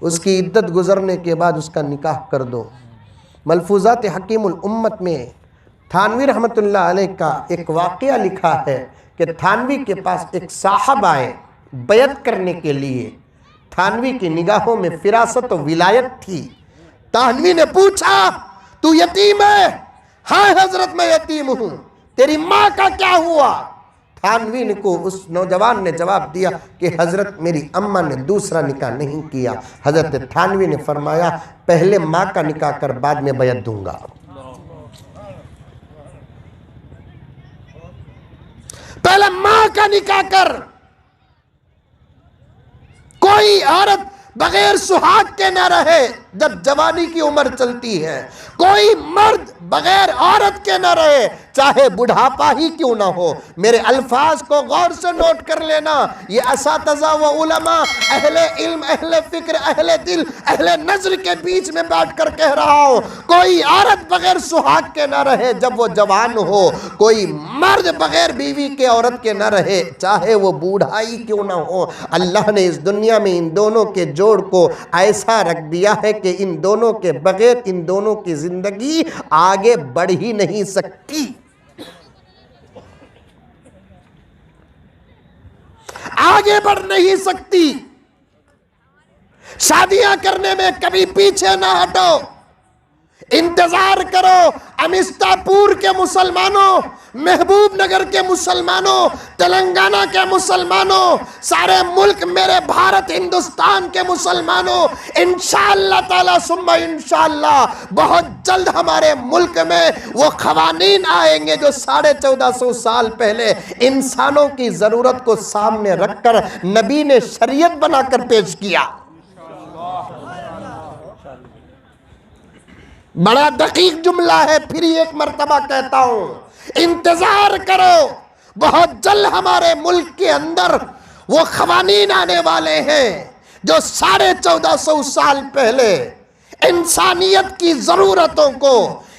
اس کی عدت گزرنے کے بعد اس کا نکاح کر دو. ملفوظات حکیم الامت میں تھانوی رحمت اللہ علیہ کا ایک واقعہ لکھا ہے کہ تھانوی کے پاس ایک صاحب آئے بیعت کرنے کے لیے. تھانوی کی نگاہوں میں فراست و ولایت تھی. تھانوی نے پوچھا تو یتیم ہے؟ ہاں حضرت میں یتیم ہوں. تیری ماں کا کیا ہوا؟ تھانوی کو اس نوجوان نے جواب دیا کہ حضرت میری اماں نے دوسرا نکاح نہیں کیا. حضرت تھانوی نے فرمایا پہلے ماں کا نکاح کر بعد میں بیعت دوں گا. پہلے ماں کا نکاح کر. کوئی عورت بغیر سہاگ کے نہ رہے. جب جوانی کی عمر چلتی ہے. کوئی مرد بغیر عورت کے نہ رہے چاہے بڑھاپا ہی کیوں نہ ہو. میرے الفاظ کو غور سے نوٹ کر لینا. یہ اساتذہ و علماء، اہل علم، اہل فکر، اہل دل، اہل نظر کے بیچ میں بیٹھ کر کہہ رہا ہوں، کوئی عورت بغیر سہاگ کے نہ رہے جب وہ جوان ہو. کوئی مرد بغیر بیوی کے عورت کے نہ رہے چاہے وہ بوڑھائی کیوں نہ ہو. اللہ نے اس دنیا میں ان دونوں کے جوڑ کو ایسا رکھ دیا ہے کہ ان دونوں کے بغیر ان دونوں کی زندگی آگے بڑھ ہی نہیں سکتی. آگے بڑھ نہیں سکتی. شادیاں کرنے میں کبھی پیچھے نہ ہٹو. انتظار کرو. امستہ پور کے مسلمانوں، محبوب نگر کے مسلمانوں، تلنگانہ کے مسلمانوں، سارے ملک میرے بھارت ہندوستان کے مسلمانوں، انشاءاللہ تعالی ثم انشاءاللہ بہت جلد ہمارے ملک میں وہ قوانین آئیں گے جو 1450 سال پہلے انسانوں کی ضرورت کو سامنے رکھ کر نبی نے شریعت بنا کر پیش کیا. بڑا دقیق جملہ ہے، پھر ایک مرتبہ کہتا ہوں، انتظار کرو. بہت جلد ہمارے ملک کے اندر وہ قوانین آنے والے ہیں جو 1450 سال پہلے انسانیت کی ضرورتوں کو،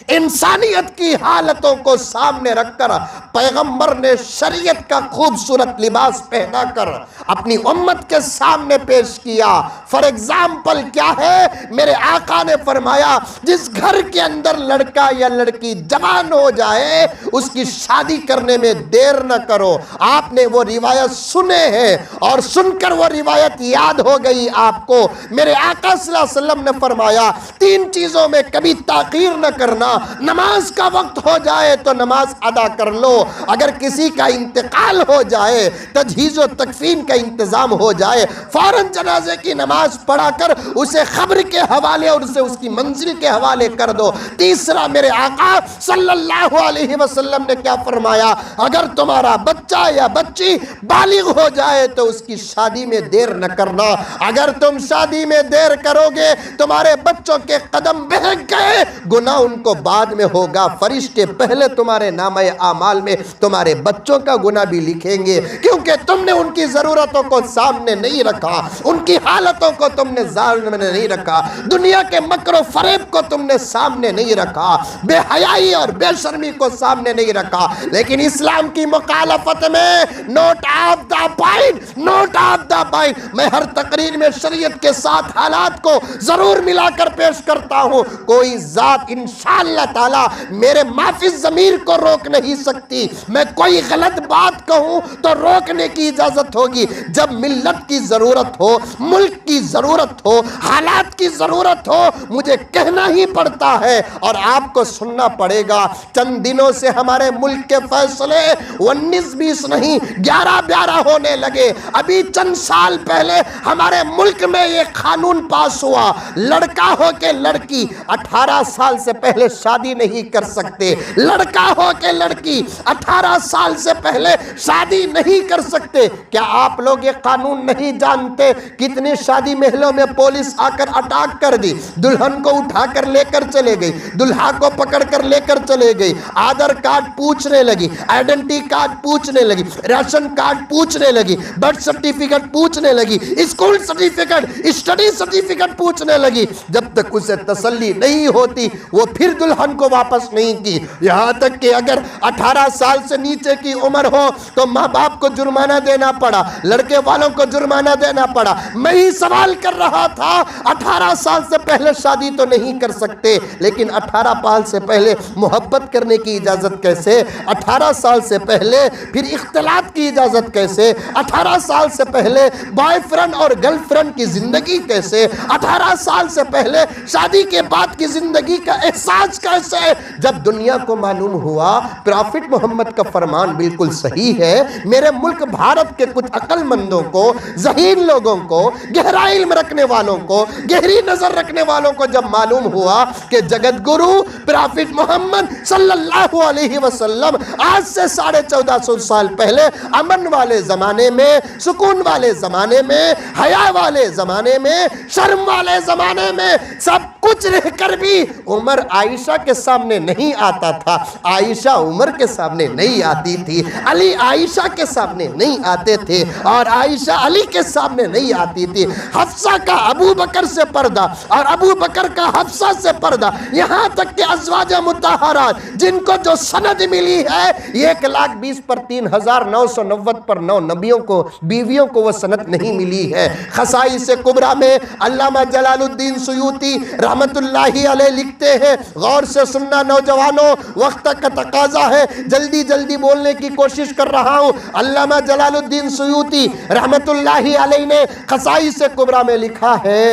انسانیت کی حالتوں کو سامنے رکھ کر پیغمبر نے شریعت کا خوبصورت لباس پہنا کر اپنی امت کے سامنے پیش کیا. فار ایگزامپل کیا ہے؟ میرے آقا نے فرمایا جس گھر کے اندر لڑکا یا لڑکی جوان ہو جائے اس کی شادی کرنے میں دیر نہ کرو. آپ نے وہ روایت سنے ہیں اور سن کر وہ روایت یاد ہو گئی آپ کو. میرے آقا صلی اللہ علیہ وسلم نے فرمایا 3 چیزوں میں کبھی تاخیر نہ کرنا. نماز کا وقت ہو جائے تو نماز ادا کر لو. اگر کسی کا انتقال ہو جائے، تجہیز و تکفین کا انتظام ہو جائے، فوراً جنازے کی نماز پڑھا کر اسے قبر کے حوالے اور اسے اس کی منزل کے حوالے کر دو. تیسرا، میرے آقا صلی اللہ علیہ وسلم نے کیا فرمایا؟ اگر تمہارا بچہ یا بچی بالغ ہو جائے تو اس کی شادی میں دیر نہ کرنا. اگر تم شادی میں دیر کرو گے تمہارے بچوں کے قدم بہک گئے، گناہ ان کو بعد میں ہوگا. فرشتے پہلے تمہارے نامہ اعمال میں تمہارے بچوں کا گناہ بھی لکھیں گے، کیونکہ تم نے ان کی ضرورتوں کو سامنے نہیں رکھا، ان کی حالتوں کو تم نے ذہن میں نہیں رکھا، دنیا کے مکر و فریب کو تم نے سامنے نہیں رکھا، بے حیائی اور بے شرمی کو سامنے نہیں رکھا. لیکن اسلام کی مخالفت میں note of the point, note of the point. میں ہر تقریر میں شریعت کے ساتھ حالات کو ضرور ملا کر پیش کرتا ہوں. کوئی ذات انشاءاللہ تعالی میرے معافی ضمیر کو روک نہیں سکتی. میں کوئی غلط بات کہوں تو روکنے کی اجازت ہوگی. جب ملت کی ضرورت ہو، ملک کی ضرورت ہو، حالات کی ضرورت ہو، مجھے کہنا ہی پڑتا ہے اور آپ کو سننا پڑے گا. چند دنوں سے ہمارے ملک کے فیصلے 19-20 نہیں 11-12 ہونے لگے. ابھی چند سال پہلے ہمارے ملک میں یہ قانون پاس ہوا، لڑکا ہو کے لڑکی 18 سال سے پہلے شادی نہیں کر سکتے، لڑکا ہو کے لڑکی 18 سال سے پہلے شادی نہیں کر سکتے. کیا آپ لوگ یہ قانون نہیں جانتے؟ کتنی شادی محلوں میں پولیس آ کر اٹیک کر دی، دلہن کو اٹھا کر لے کر چلے گئی، دلہا کو پکڑ کر لے کر چلے گئی، آدھار کارڈ پوچھنے لگی، آئیڈنٹی کارڈ پوچھنے لگی، ریشن کارڈ پوچھنے لگی، برتھ سرٹیفکیٹ پوچھنے لگی، اسکول سرٹیفکیٹ، اسٹڈی سرٹیفکیٹ پوچھنے لگی. جب تک اسے تسلی نہیں ہوتی وہ پھر دلہن کو واپس نہیں کی. یہاں تک کہ اگر 18 سال سے نیچے کی عمر ہو تو ماں باپ کو جرمانہ دینا پڑا، لڑکے والوں کو جرمانہ دینا پڑا. میں ہی سوال کر رہا تھا 18 سال سے پہلے شادی تو نہیں کر سکتے، لیکن 18 سال سے پہلے محبت کرنے کی اجازت کیسے؟ 18 سال سے پہلے پھر اختلاط کی اجازت کیسے؟ 18 سال سے پہلے بوائے فرینڈ اور گرل فرینڈ کی زندگی کیسے؟ 18 سال سے پہلے شادی کے بعد کی زندگی کا احساس کیسے؟ جب دنیا کو معلوم ہوا پرافٹ محمد کا فرمان بالکل صحیح ہے، میرے ملک بھارت کے کچھ عقل مندوں کو، ذہین لوگوں کو، گہرائی علم رکھنے والوں کو، گہری نظر رکھنے والوں کو جب معلوم ہوا کہ جگت گرو پرافٹ محمد صلی اللہ علیہ وسلم آج سے 1450 سال پہلے امن والے زمانے میں، سکون والے زمانے میں، حیا والے زمانے میں، شرم والے زمانے میں سب کچھ رہ کر بھی عمر عائشہ کے سامنے نہیں آتا تھا، عائشہ عمر کے سامنے نہیں آتی تھی، علی عائشہ کے سامنے نہیں آتے تھے، اور عائشہ علی کے سامنے نہیں آتی تھی، حفصہ کا ابو بکر سے پردہ اور ابو بکر کا حفصہ سے پردہ، یہاں تک کہ ازواج مطہرات جن کو جو سند ملی ہے 1,20,000 پر 3,990 پر 9 نبیوں کو، بیویوں کو وہ سند نہیں ملی ہے۔ خصائص کبریٰ میں علامہ جلال الدین سیوطی رحمت اللہ علیہ لکھتے ہیں، غور سے سننا نوجوانوں، وقت کا تقاضا ہے، جلدی جلدی بولنے کی کوشش کر رہا ہوں۔ علامہ جلال الدین سیوطی رحمت اللہ علیہ نے خصائص کبریٰ میں لکھا ہے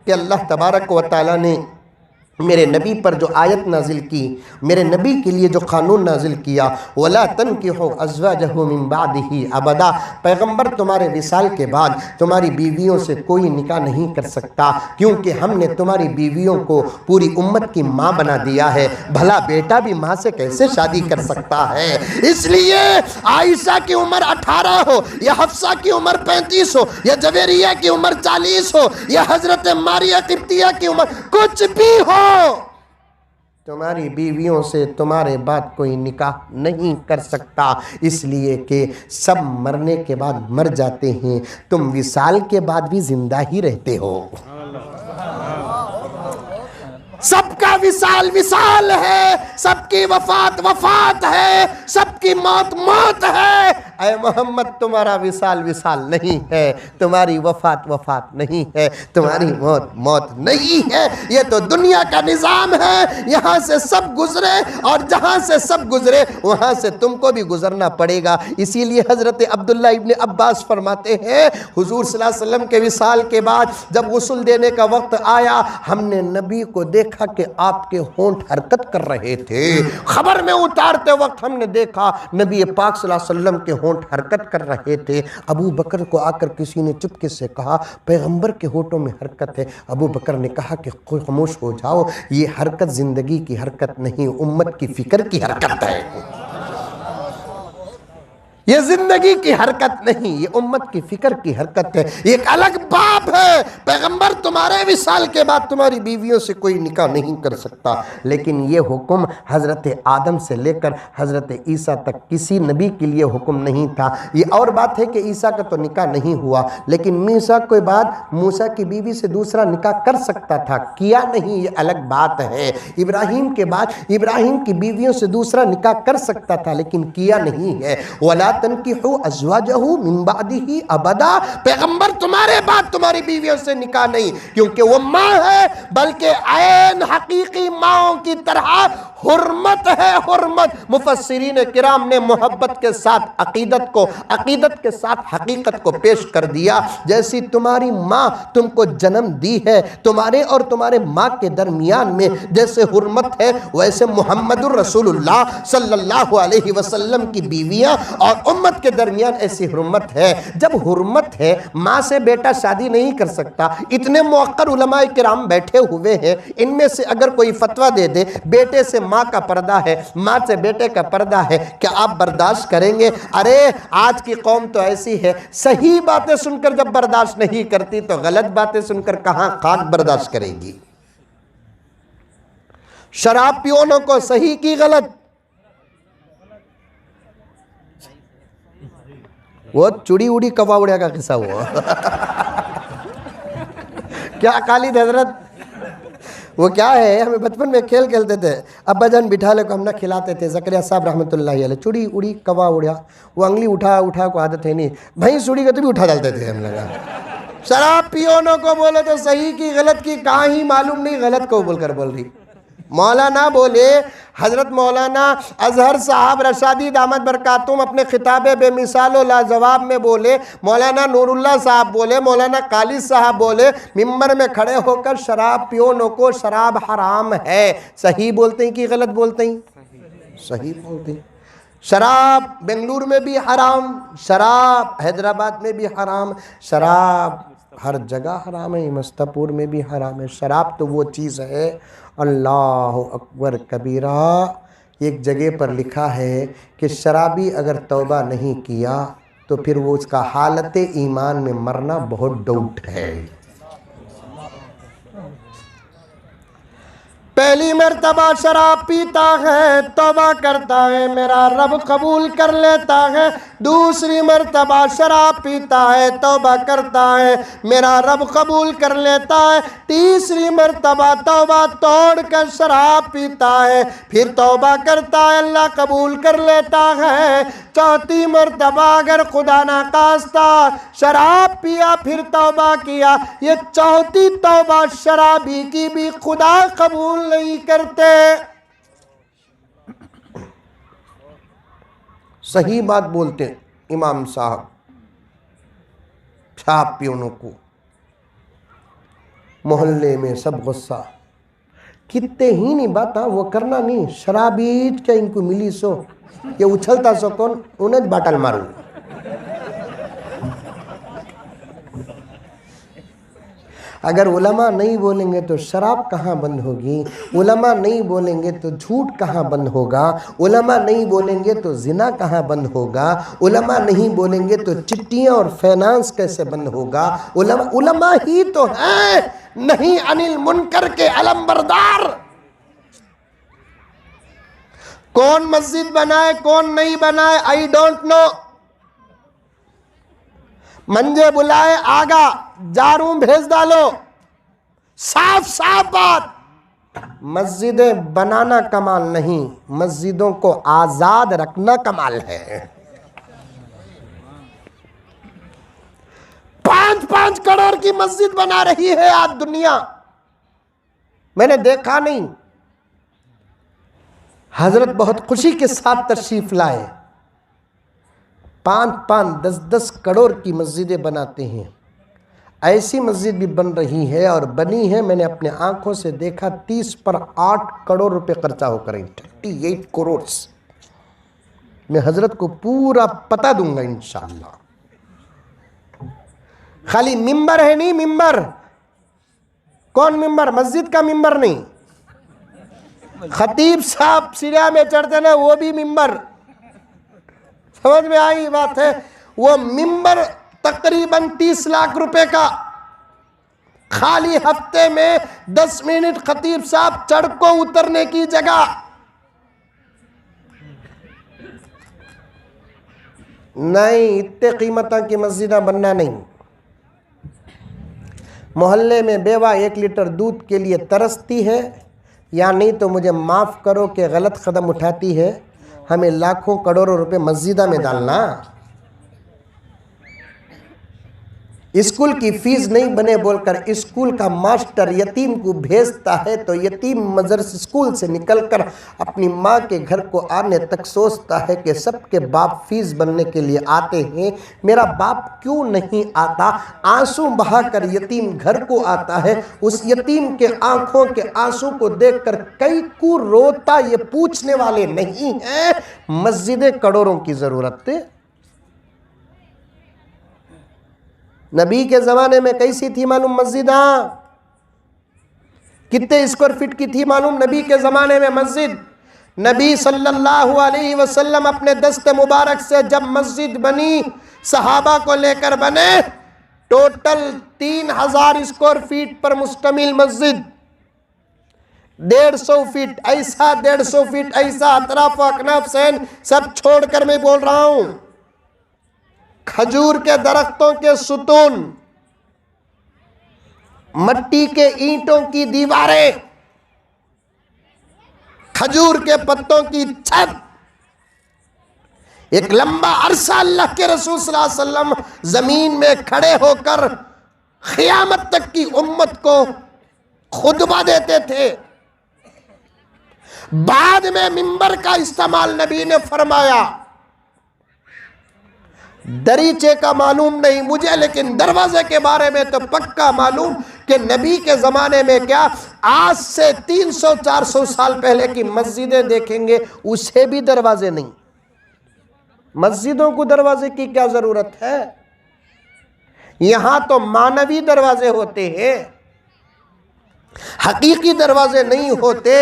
کہ اللہ تبارک و تعالیٰ نے میرے نبی پر جو آیت نازل کی، میرے نبی کے لیے جو قانون نازل کیا، وَلَا تَنْكِحُوا أَزْوَاجَهُ مِن بَعْدِهِ أَبَدًا، پیغمبر تمہارے وصال کے بعد تمہاری بیویوں سے کوئی نکاح نہیں کر سکتا، کیونکہ ہم نے تمہاری بیویوں کو پوری امت کی ماں بنا دیا ہے، بھلا بیٹا بھی ماں سے کیسے شادی کر سکتا ہے؟ اس لیے عائشہ کی عمر 18 ہو یا حفصہ کی عمر 35 ہو یا جویریہ کی عمر 40 ہو یا حضرت ماریہ قبطیہ کی عمر کچھ بھی ہو، تمہاری بیویوں سے تمہارے بعد کوئی نکاح نہیں کر سکتا، اس لیے کہ سب مرنے کے بعد مر جاتے ہیں، تم وصال کے بعد بھی زندہ ہی رہتے ہو۔ سب کا وصال وصال ہے، سب کی وفات وفات ہے، سب کی موت موت ہے۔ اے محمد تمہارا وصال وصال نہیں ہے، تمہاری وفات وفات نہیں ہے، تمہاری موت موت نہیں ہے، یہ تو دنیا کا نظام ہے، یہاں سے سب گزرے اور جہاں سے سب گزرے وہاں سے تم کو بھی گزرنا پڑے گا۔ اسی لیے حضرت عبداللہ ابن عباس فرماتے ہیں حضور صلی اللہ علیہ وسلم کے وصال کے بعد جب غسل دینے کا وقت آیا، ہم نے نبی کو دیکھا کہ آپ کے ہونٹ حرکت کر رہے تھے، خبر میں اتارتے وقت ہم نے دیکھا نبی پاک صلی اللہ علیہ وسلم کے ہونٹ حرکت کر رہے تھے۔ ابو بکر کو آ کر کسی نے چپکے سے کہا پیغمبر کے ہونٹوں میں حرکت ہے، ابو بکر نے کہا کہ خاموش ہو جاؤ، یہ حرکت زندگی کی حرکت نہیں، امت کی فکر کی حرکت ہے، یہ زندگی کی حرکت نہیں، یہ امت کی فکر کی حرکت ہے، یہ ایک الگ باب ہے۔ پیغمبر تمہارے وصال کے بعد تمہاری بیویوں سے کوئی نکاح نہیں کر سکتا، لیکن یہ حکم حضرت آدم سے لے کر حضرت عیسیٰ تک کسی نبی کے لیے حکم نہیں تھا۔ یہ اور بات ہے کہ عیسیٰ کا تو نکاح نہیں ہوا، لیکن موسیٰ کے بعد موسیٰ کی بیوی سے دوسرا نکاح کر سکتا تھا، کیا نہیں، یہ الگ بات ہے۔ ابراہیم کے بعد ابراہیم کی بیویوں سے دوسرا نکاح کر سکتا تھا، لیکن کیا نہیں ہے۔ وَلَا تنکحوا ازواجہ من بعدہ ابدا، پیغمبر تمہارے بعد تمہاری بیویوں سے نکاح نہیں، کیونکہ وہ ماں ہے، بلکہ عین حقیقی ماؤں کی طرح حرمت ہے، حرمت۔ مفسرین کرام نے محبت کے ساتھ عقیدت کے ساتھ حقیقت کو پیش کر دیا۔ جیسی تمہاری ماں تم کو جنم دی ہے، تمہارے اور تمہارے ماں کے درمیان میں جیسے حرمت ہے، ویسے محمد الرسول اللہ صلی اللہ علیہ وسلم کی بیویاں اور امت کے درمیان ایسی حرمت ہے۔ جب حرمت ہے، ماں سے بیٹا شادی نہیں کر سکتا، اتنے موقر علماء کرام بیٹھے ہوئے ہیں، ان میں سے اگر کوئی فتویٰ دے دے بیٹے سے ماں کا پردہ ہے، ماں سے بیٹے کا پردہ ہے، کیا آپ برداشت کریں گے؟ ارے آج کی قوم تو ایسی ہے، صحیح باتیں سن کر جب برداشت نہیں کرتی تو غلط باتیں سن کر کہاں خاک برداشت کرے گی؟ شراب پیونوں کو صحیح کی غلط، وہ چوڑی اڑی کوا اڑیا کا قصہ ہوا کیا خالد حضرت، وہ کیا ہے، ہمیں بچپن میں کھیل کھیلتے تھے، ابا جان بٹھا لے کو ہم نہ کھلاتے تھے، زکریا صاحب رحمت اللہ علیہ، چوڑی اڑی کوا اڑیا، وہ انگلی اٹھا کو عادت ہے نہیں، بھینس اڑی کا تو بھی اٹھا ڈالتے تھے ہم لگا۔ شراب پیونوں کو بولے تو صحیح کی غلط کی کہاں ہی معلوم نہیں، غلط کو بول کر بول رہی۔ مولانا بولے، حضرت مولانا اظہر صاحب رشادی دامت برکاتہم اپنے خطاب بے مثال و لاجواب میں بولے، مولانا نور اللہ صاحب بولے، مولانا قالی صاحب بولے، ممبر میں کھڑے ہو کر شراب پیونوں کو شراب حرام ہے، صحیح بولتے ہیں کہ غلط بولتے ہیں؟ صحیح بولتے ہیں۔ شراب بنگلور میں بھی حرام، شراب حیدرآباد میں بھی حرام، شراب ہر جگہ حرام ہے، مستپور میں بھی حرام ہے۔ شراب تو وہ چیز ہے، اللہ اکبر کبیرہ، ایک جگہ پر لکھا ہے کہ شرابی اگر توبہ نہیں کیا تو پھر وہ اس کا حالت ایمان میں مرنا بہت ڈاؤٹ ہے۔ پہلی مرتبہ شراب پیتا ہے، توبہ کرتا ہے، میرا رب قبول کر لیتا ہے۔ دوسری مرتبہ شراب پیتا ہے، توبہ کرتا ہے، میرا رب قبول کر لیتا ہے۔ تیسری مرتبہ توبہ توڑ کر شراب پیتا ہے، پھر توبہ کرتا ہے، اللہ قبول کر لیتا ہے۔ چوتھی مرتبہ اگر خدا نخواستہ شراب پیا پھر توبہ کیا، یہ چوتھی توبہ شرابی کی بھی خدا قبول نہیں کرتے۔ صحیح بات بولتے ہیں امام صاحب۔ شراب پیونوں کو محلے میں سب غصہ، کتے ہی نہیں باتا وہ کرنا نہیں، شرابیت کیا ان کو ملی سو، یہ اچھلتا سو کون، انہیں باٹل مارو۔ اگر علماء نہیں بولیں گے تو شراب کہاں بند ہوگی، علماء نہیں بولیں گے تو جھوٹ کہاں بند ہوگا، علماء نہیں بولیں گے تو زنا کہاں بند ہوگا، علماء نہیں بولیں گے تو چٹیاں اور فینانس کیسے بند ہوگا۔ علماء ہی تو ہیں نہیں عن المنکر کے علم بردار۔ کون مسجد بنائے کون نہیں بنائے آئی ڈونٹ نو، منجے بلائے آگا، جاروں بھیج ڈالو، صاف صاف بات۔ مسجدیں بنانا کمال نہیں، مسجدوں کو آزاد رکھنا کمال ہے۔ 5 کروڑ کی مسجد بنا رہی ہے آج دنیا، میں نے دیکھا نہیں۔ حضرت بہت خوشی کے ساتھ تشریف لائے، 5 10 کروڑ کی مسجدیں بناتے ہیں۔ ایسی مسجد بھی بن رہی ہے اور بنی ہے، میں نے اپنے آنکھوں سے دیکھا، 30 پر 8 کروڑ روپے خرچہ ہو کر 38 کروڑ۔ میں حضرت کو پورا پتہ دوں گا انشاءاللہ۔ خالی ممبر ہے نہیں، ممبر کون ممبر، مسجد کا ممبر نہیں، خطیب صاحب سیڑھیاں میں چڑھتے نا وہ بھی ممبر، سمجھ میں آئی بات ہے۔ وہ ممبر تقریباً 30 لاکھ روپے کا، خالی ہفتے میں 10 منٹ خطیب صاحب چڑھ کو اترنے کی جگہ۔ نہیں، اتنے قیمتاں کی مسجدیں بننا نہیں۔ محلے میں بیوہ 1 لیٹر دودھ کے لیے ترستی ہے، یا نہیں تو مجھے معاف کرو کہ غلط قدم اٹھاتی ہے، ہمیں لاکھوں کروڑوں روپے مسجدہ میں ڈالنا۔ اسکول کی فیس نہیں بنے بول کر اسکول کا ماسٹر یتیم کو بھیجتا ہے تو یتیم مدرسہ اسکول سے نکل کر اپنی ماں کے گھر کو آنے تک سوچتا ہے کہ سب کے باپ فیس بننے کے لیے آتے ہیں، میرا باپ کیوں نہیں آتا۔ آنسو بہا کر یتیم گھر کو آتا ہے، اس یتیم کے آنکھوں کے آنسو کو دیکھ کر کئی کو روتا، یہ پوچھنے والے نہیں ہیں۔ مسجدیں کروڑوں کی ضرورت ہے۔ نبی کے زمانے میں کیسی تھی معلوم مسجد؟ کتنے اسکوائر فٹ کی تھی معلوم نبی کے زمانے میں مسجد؟ نبی صلی اللہ علیہ وسلم اپنے دست مبارک سے جب مسجد بنی، صحابہ کو لے کر بنے، ٹوٹل 3000 اسکوائر فٹ پر مشتمل مسجد، 150 فٹ ایسا 150 فٹ ایسا، اطراف و اکناف سین سب چھوڑ کر میں بول رہا ہوں، کھجور کے درختوں کے ستون، مٹی کے اینٹوں کی دیواریں، کھجور کے پتوں کی چھت، ایک لمبا عرصہ اللہ کے رسول صلی اللہ علیہ وسلم زمین میں کھڑے ہو کر قیامت تک کی امت کو خطبہ دیتے تھے۔ بعد میں منبر کا استعمال نبی نے فرمایا. دریچے کا معلوم نہیں مجھے، لیکن دروازے کے بارے میں تو پکا معلوم کہ نبی کے زمانے میں کیا آج سے 300-400 سال پہلے کی مسجدیں دیکھیں گے، اسے بھی دروازے نہیں. مسجدوں کو دروازے کی کیا ضرورت ہے؟ یہاں تو معنوی دروازے ہوتے ہیں، حقیقی دروازے نہیں ہوتے.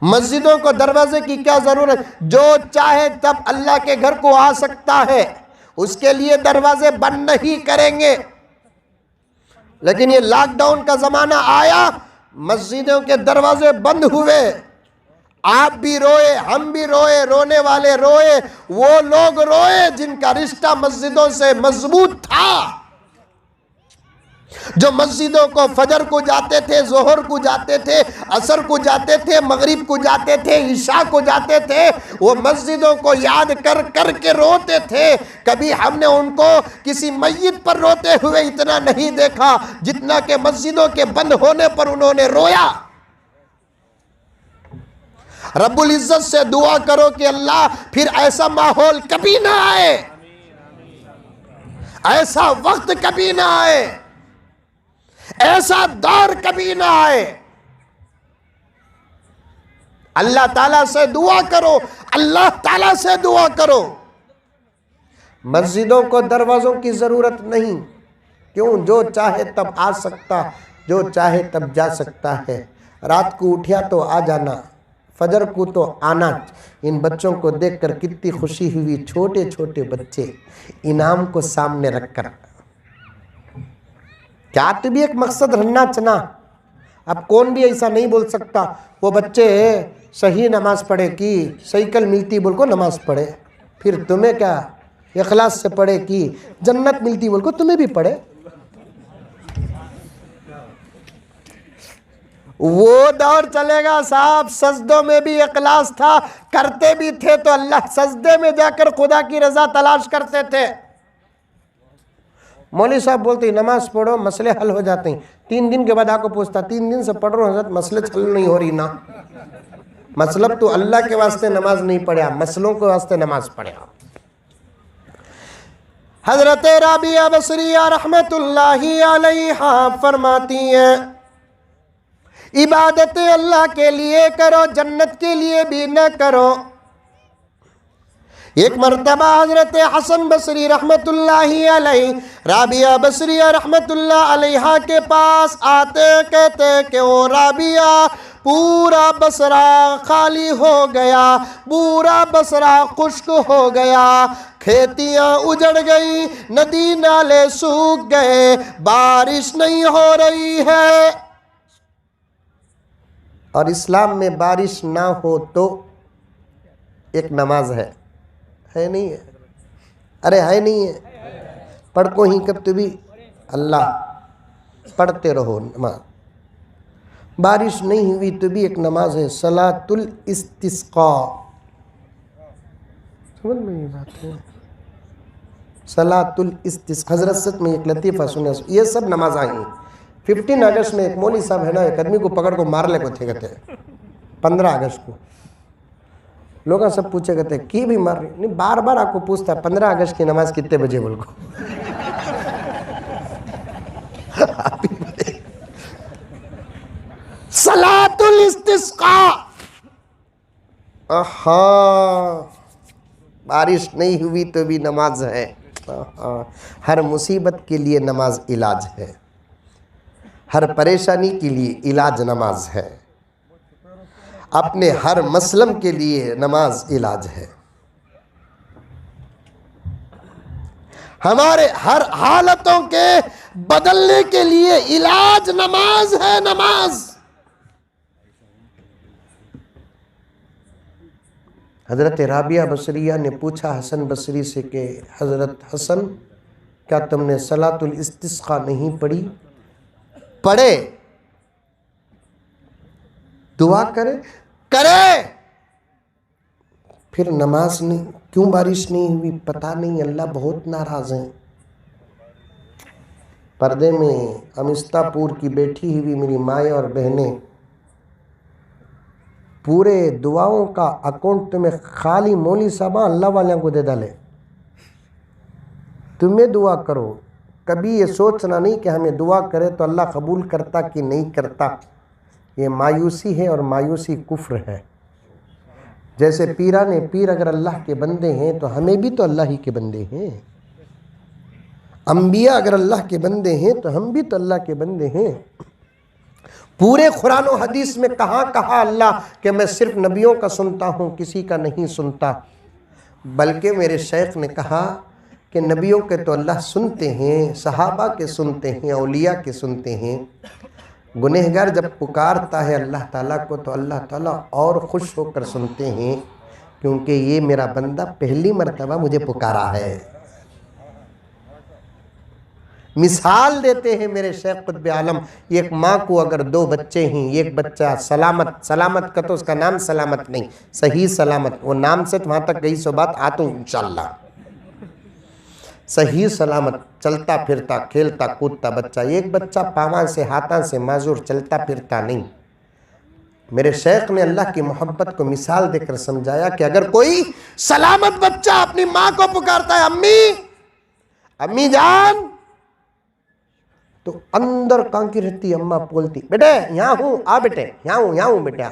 مسجدوں کو دروازے کی کیا ضرورت؟ جو چاہے تب اللہ کے گھر کو آ سکتا ہے، اس کے لیے دروازے بند نہیں کریں گے. لیکن یہ لاک ڈاؤن کا زمانہ آیا، مسجدوں کے دروازے بند ہوئے. آپ بھی روئے، ہم بھی روئے، رونے والے روئے، وہ لوگ روئے جن کا رشتہ مسجدوں سے مضبوط تھا، جو مسجدوں کو فجر کو جاتے تھے، ظہر کو جاتے تھے، عصر کو جاتے تھے، مغرب کو جاتے تھے، عشاء کو جاتے تھے. وہ مسجدوں کو یاد کر کر کے روتے تھے. کبھی ہم نے ان کو کسی میت پر روتے ہوئے اتنا نہیں دیکھا جتنا کہ مسجدوں کے بند ہونے پر انہوں نے رویا. رب العزت سے دعا کرو کہ اللہ پھر ایسا ماحول کبھی نہ آئے، ایسا وقت کبھی نہ آئے، ایسا دور کبھی نہ آئے. اللہ تعالیٰ سے دعا کرو، اللہ تعالیٰ سے دعا کرو. مسجدوں کو دروازوں کی ضرورت نہیں. کیوں؟ جو چاہے تب آ سکتا، جو چاہے تب جا سکتا ہے. رات کو اٹھیا تو آ جانا، فجر کو تو آنا. ان بچوں کو دیکھ کر کتنی خوشی ہوئی، چھوٹے چھوٹے بچے انعام کو سامنے رکھ کر. کیا تو بھی ایک مقصد رہنا چنا. اب کون بھی ایسا نہیں بول سکتا وہ بچے صحیح نماز پڑھے کی سائیکل ملتی بول کو نماز پڑھے، پھر تمہیں کیا اخلاص سے پڑھے کی جنت ملتی بول کو تمہیں بھی پڑھے. وہ دور چلے گا صاحب. سجدوں میں بھی اخلاص تھا، کرتے بھی تھے تو اللہ سجدے میں جا کر خدا کی رضا تلاش کرتے تھے. مولوی صاحب بولتے ہیں نماز پڑھو مسئلے حل ہو جاتے ہیں. 3 دن کے بعد آپ کو پوچھتا 3 دن سے پڑھ رہا ہوں حضرت مسئلے حل نہیں ہو رہی نا. مطلب تو اللہ کے واسطے نماز نہیں پڑھا، مسئلوں کے واسطے نماز پڑھا. حضرت رابعہ بصریہ رحمت اللہ علیہا فرماتی ہیں عبادت اللہ کے لیے کرو، جنت کے لیے بھی نہ کرو. ایک مرتبہ حضرت حسن بصری رحمت اللہ علیہ رابعہ بصریہ رحمت اللہ علیہا کے پاس آتے کہتے کہ او رابعہ پورا بصرہ خالی ہو گیا، پورا بصرہ خشک ہو گیا، کھیتیاں اجڑ گئی، ندی نالے سوکھ گئے، بارش نہیں ہو رہی ہے. اور اسلام میں بارش نہ ہو تو ایک نماز ہے نہیں ہے؟ ارے ہے نہیں ہے؟ پڑھ کو ہی کب تو بھی اللہ پڑھتے رہو نماز. بارش نہیں ہوئی تو بھی ایک نماز ہے صلاۃ الاستسقاء. سمجھ میں یہ بات ہے؟ صلاۃ الاستسقاء. حضرت سچ میں ایک لطیفہ سنے، یہ سب نماز آئی ہیں. 15 اگست میں ایک مولوی صاحب ہے نا، ایک آدمی کو پکڑ کو مارلے کو تھے کہتے ہیں 15 اگست کو. لوگاں سب پوچھے کہتے ہیں کی بھی مار رہی نہیں، بار بار آپ کو پوچھتا ہے 15 اگست کی نماز کتنے بجے بول کو. صلاۃ الاستسقاء. بارش نہیں ہوئی تو بھی نماز ہے. ہر مصیبت کے لیے نماز علاج ہے، ہر پریشانی کے لیے علاج نماز ہے، اپنے ہر مسلم کے لیے نماز علاج ہے. ہمارے ہر حالتوں کے بدلنے کے لیے علاج نماز ہے. نماز. حضرت رابعہ بصریہ نے پوچھا حسن بصری سے کہ حضرت حسن کیا تم نے صلاۃ الاستسقاء نہیں پڑھی؟ پڑھے. دعا کرے پھر نماز نہیں. کیوں بارش نہیں ہوئی؟ پتہ نہیں، اللہ بہت ناراض ہیں. پردے میں امستہ پور کی بیٹھی ہوئی میری مائیں اور بہنیں پورے دعاؤں کا اکاؤنٹ تمہیں خالی مولی صاحب اللہ والوں کو دے ڈالے. تمہیں دعا کرو. کبھی یہ سوچنا نہیں کہ ہمیں دعا کرے تو اللہ قبول کرتا کہ نہیں کرتا. یہ مایوسی ہے اور مایوسی کفر ہے. جیسے پیرانے پیر اگر اللہ کے بندے ہیں تو ہمیں بھی تو اللہ ہی کے بندے ہیں. انبیاء اگر اللہ کے بندے ہیں تو ہم بھی تو اللہ کے بندے ہیں. پورے قرآن و حدیث میں کہاں کہا اللہ کہ میں صرف نبیوں کا سنتا ہوں کسی کا نہیں سنتا. بلکہ میرے شیخ نے کہا کہ نبیوں کے تو اللہ سنتے ہیں, صحابہ کے سنتے ہیں, اولیاء کے سنتے ہیں. گنہگار جب پکارتا ہے اللہ تعالیٰ کو تو اللہ تعالیٰ اور خوش ہو کر سنتے ہیں, کیونکہ یہ میرا بندہ پہلی مرتبہ مجھے پکارا ہے. مثال دیتے ہیں میرے شیخ قطب عالم, ایک ماں کو اگر 2 بچے ہیں, ایک بچہ سلامت کا تو اس کا نام سلامت نہیں, صحیح سلامت, وہ نام سے وہاں تک گئی سو بات آتا ہوں انشاءاللہ. صحیح سلامت چلتا پھرتا کھیلتا کودتا بچہ, ایک بچہ پاواں سے ہاتھاں سے معذور چلتا پھرتا نہیں. میرے شیخ نے اللہ کی محبت کو مثال دے کر سمجھایا کہ اگر کوئی سلامت بچہ اپنی ماں کو پکارتا ہے امی جان, تو اندر کہاں کی رہتی اماں بولتی بیٹے یہاں ہوں, آ بیٹے یہاں ہوں بیٹا.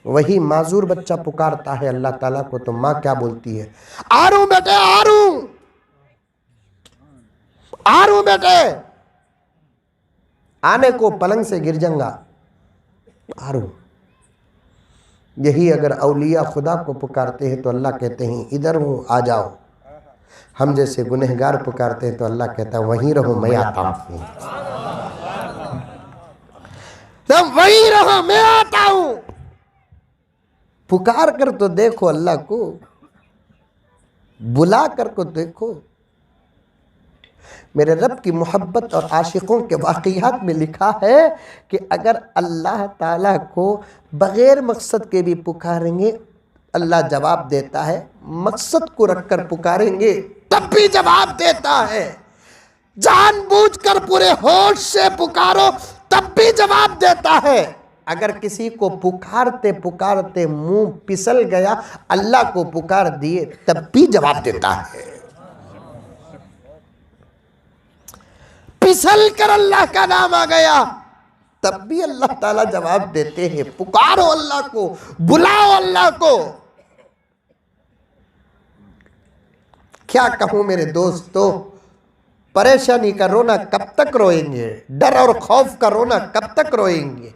وہی معذور بچہ پکارتا ہے اللہ تعالیٰ کو تو ماں کیا بولتی ہے, آ رہوں بیٹے آ رہوں بیٹے. آنے کو پلنگ سے گر جنگا, آ رہوں. یہی اگر اولیاء خدا کو پکارتے ہیں تو اللہ کہتے ہیں ادھر ہوں آ جاؤ. ہم جیسے گنہگار پکارتے ہیں تو اللہ کہتا ہے وہیں رہو میں آتا ہوں. وہیں رہو میں آتا ہوں. پکار کر تو دیکھو اللہ کو, بلا کر کو دیکھو. میرے رب کی محبت اور عاشقوں کے واقعات میں لکھا ہے کہ اگر اللہ تعالیٰ کو بغیر مقصد کے بھی پکاریں گے اللہ جواب دیتا ہے, مقصد کو رکھ کر پکاریں گے تب بھی جواب دیتا ہے, جان بوجھ کر پورے ہوش سے پکارو تب بھی جواب دیتا ہے. اگر کسی کو پکارتے پکارتے منہ پسل گیا اللہ کو پکار دیے تب بھی جواب دیتا ہے. پسل کر اللہ کا نام آ گیا تب بھی اللہ تعالیٰ جواب دیتے ہیں. پکارو اللہ کو, بلاؤ اللہ کو. کیا کہوں میرے دوستو, پریشانی کا رونا کب تک روئیں گے, ڈر اور خوف کا رونا کب تک روئیں گے.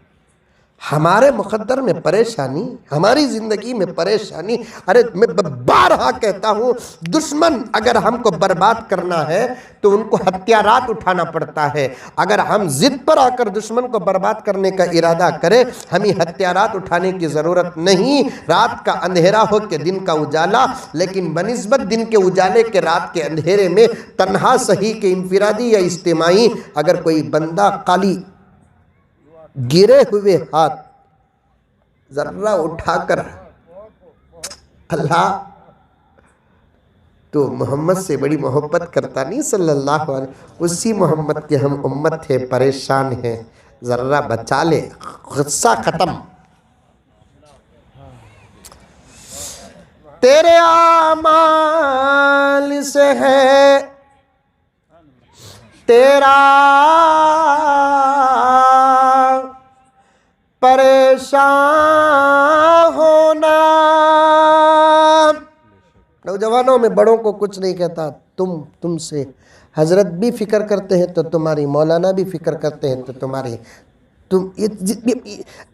ہمارے مقدر میں پریشانی, ہماری زندگی میں پریشانی. ارے میں بارہا کہتا ہوں, دشمن اگر ہم کو برباد کرنا ہے تو ان کو ہتھیارات اٹھانا پڑتا ہے. اگر ہم ضد پر آ کر دشمن کو برباد کرنے کا ارادہ کریں, ہمیں ہتھیارات اٹھانے کی ضرورت نہیں. رات کا اندھیرا ہو کہ دن کا اجالا, لیکن بنسبت دن کے اجالے کے رات کے اندھیرے میں تنہا صحیح کہ انفرادی یا اجتماعی اگر کوئی بندہ خالی گرے ہوئے ہاتھ ذرہ اٹھا کر اللہ تو محمد سے بڑی محبت کرتا نہیں صلی اللہ علیہ وسلم, اسی محمد کے ہم امت ہے, پریشان ہیں, ذرہ بچا لے, غصہ ختم. تیرے اعمال سے ہے تیرا پریشان ہونا. نوجوانوں میں بڑوں کو کچھ نہیں کہتا, تم سے حضرت بھی فکر کرتے ہیں تو تمہاری, مولانا بھی فکر کرتے ہیں تو تمہاری.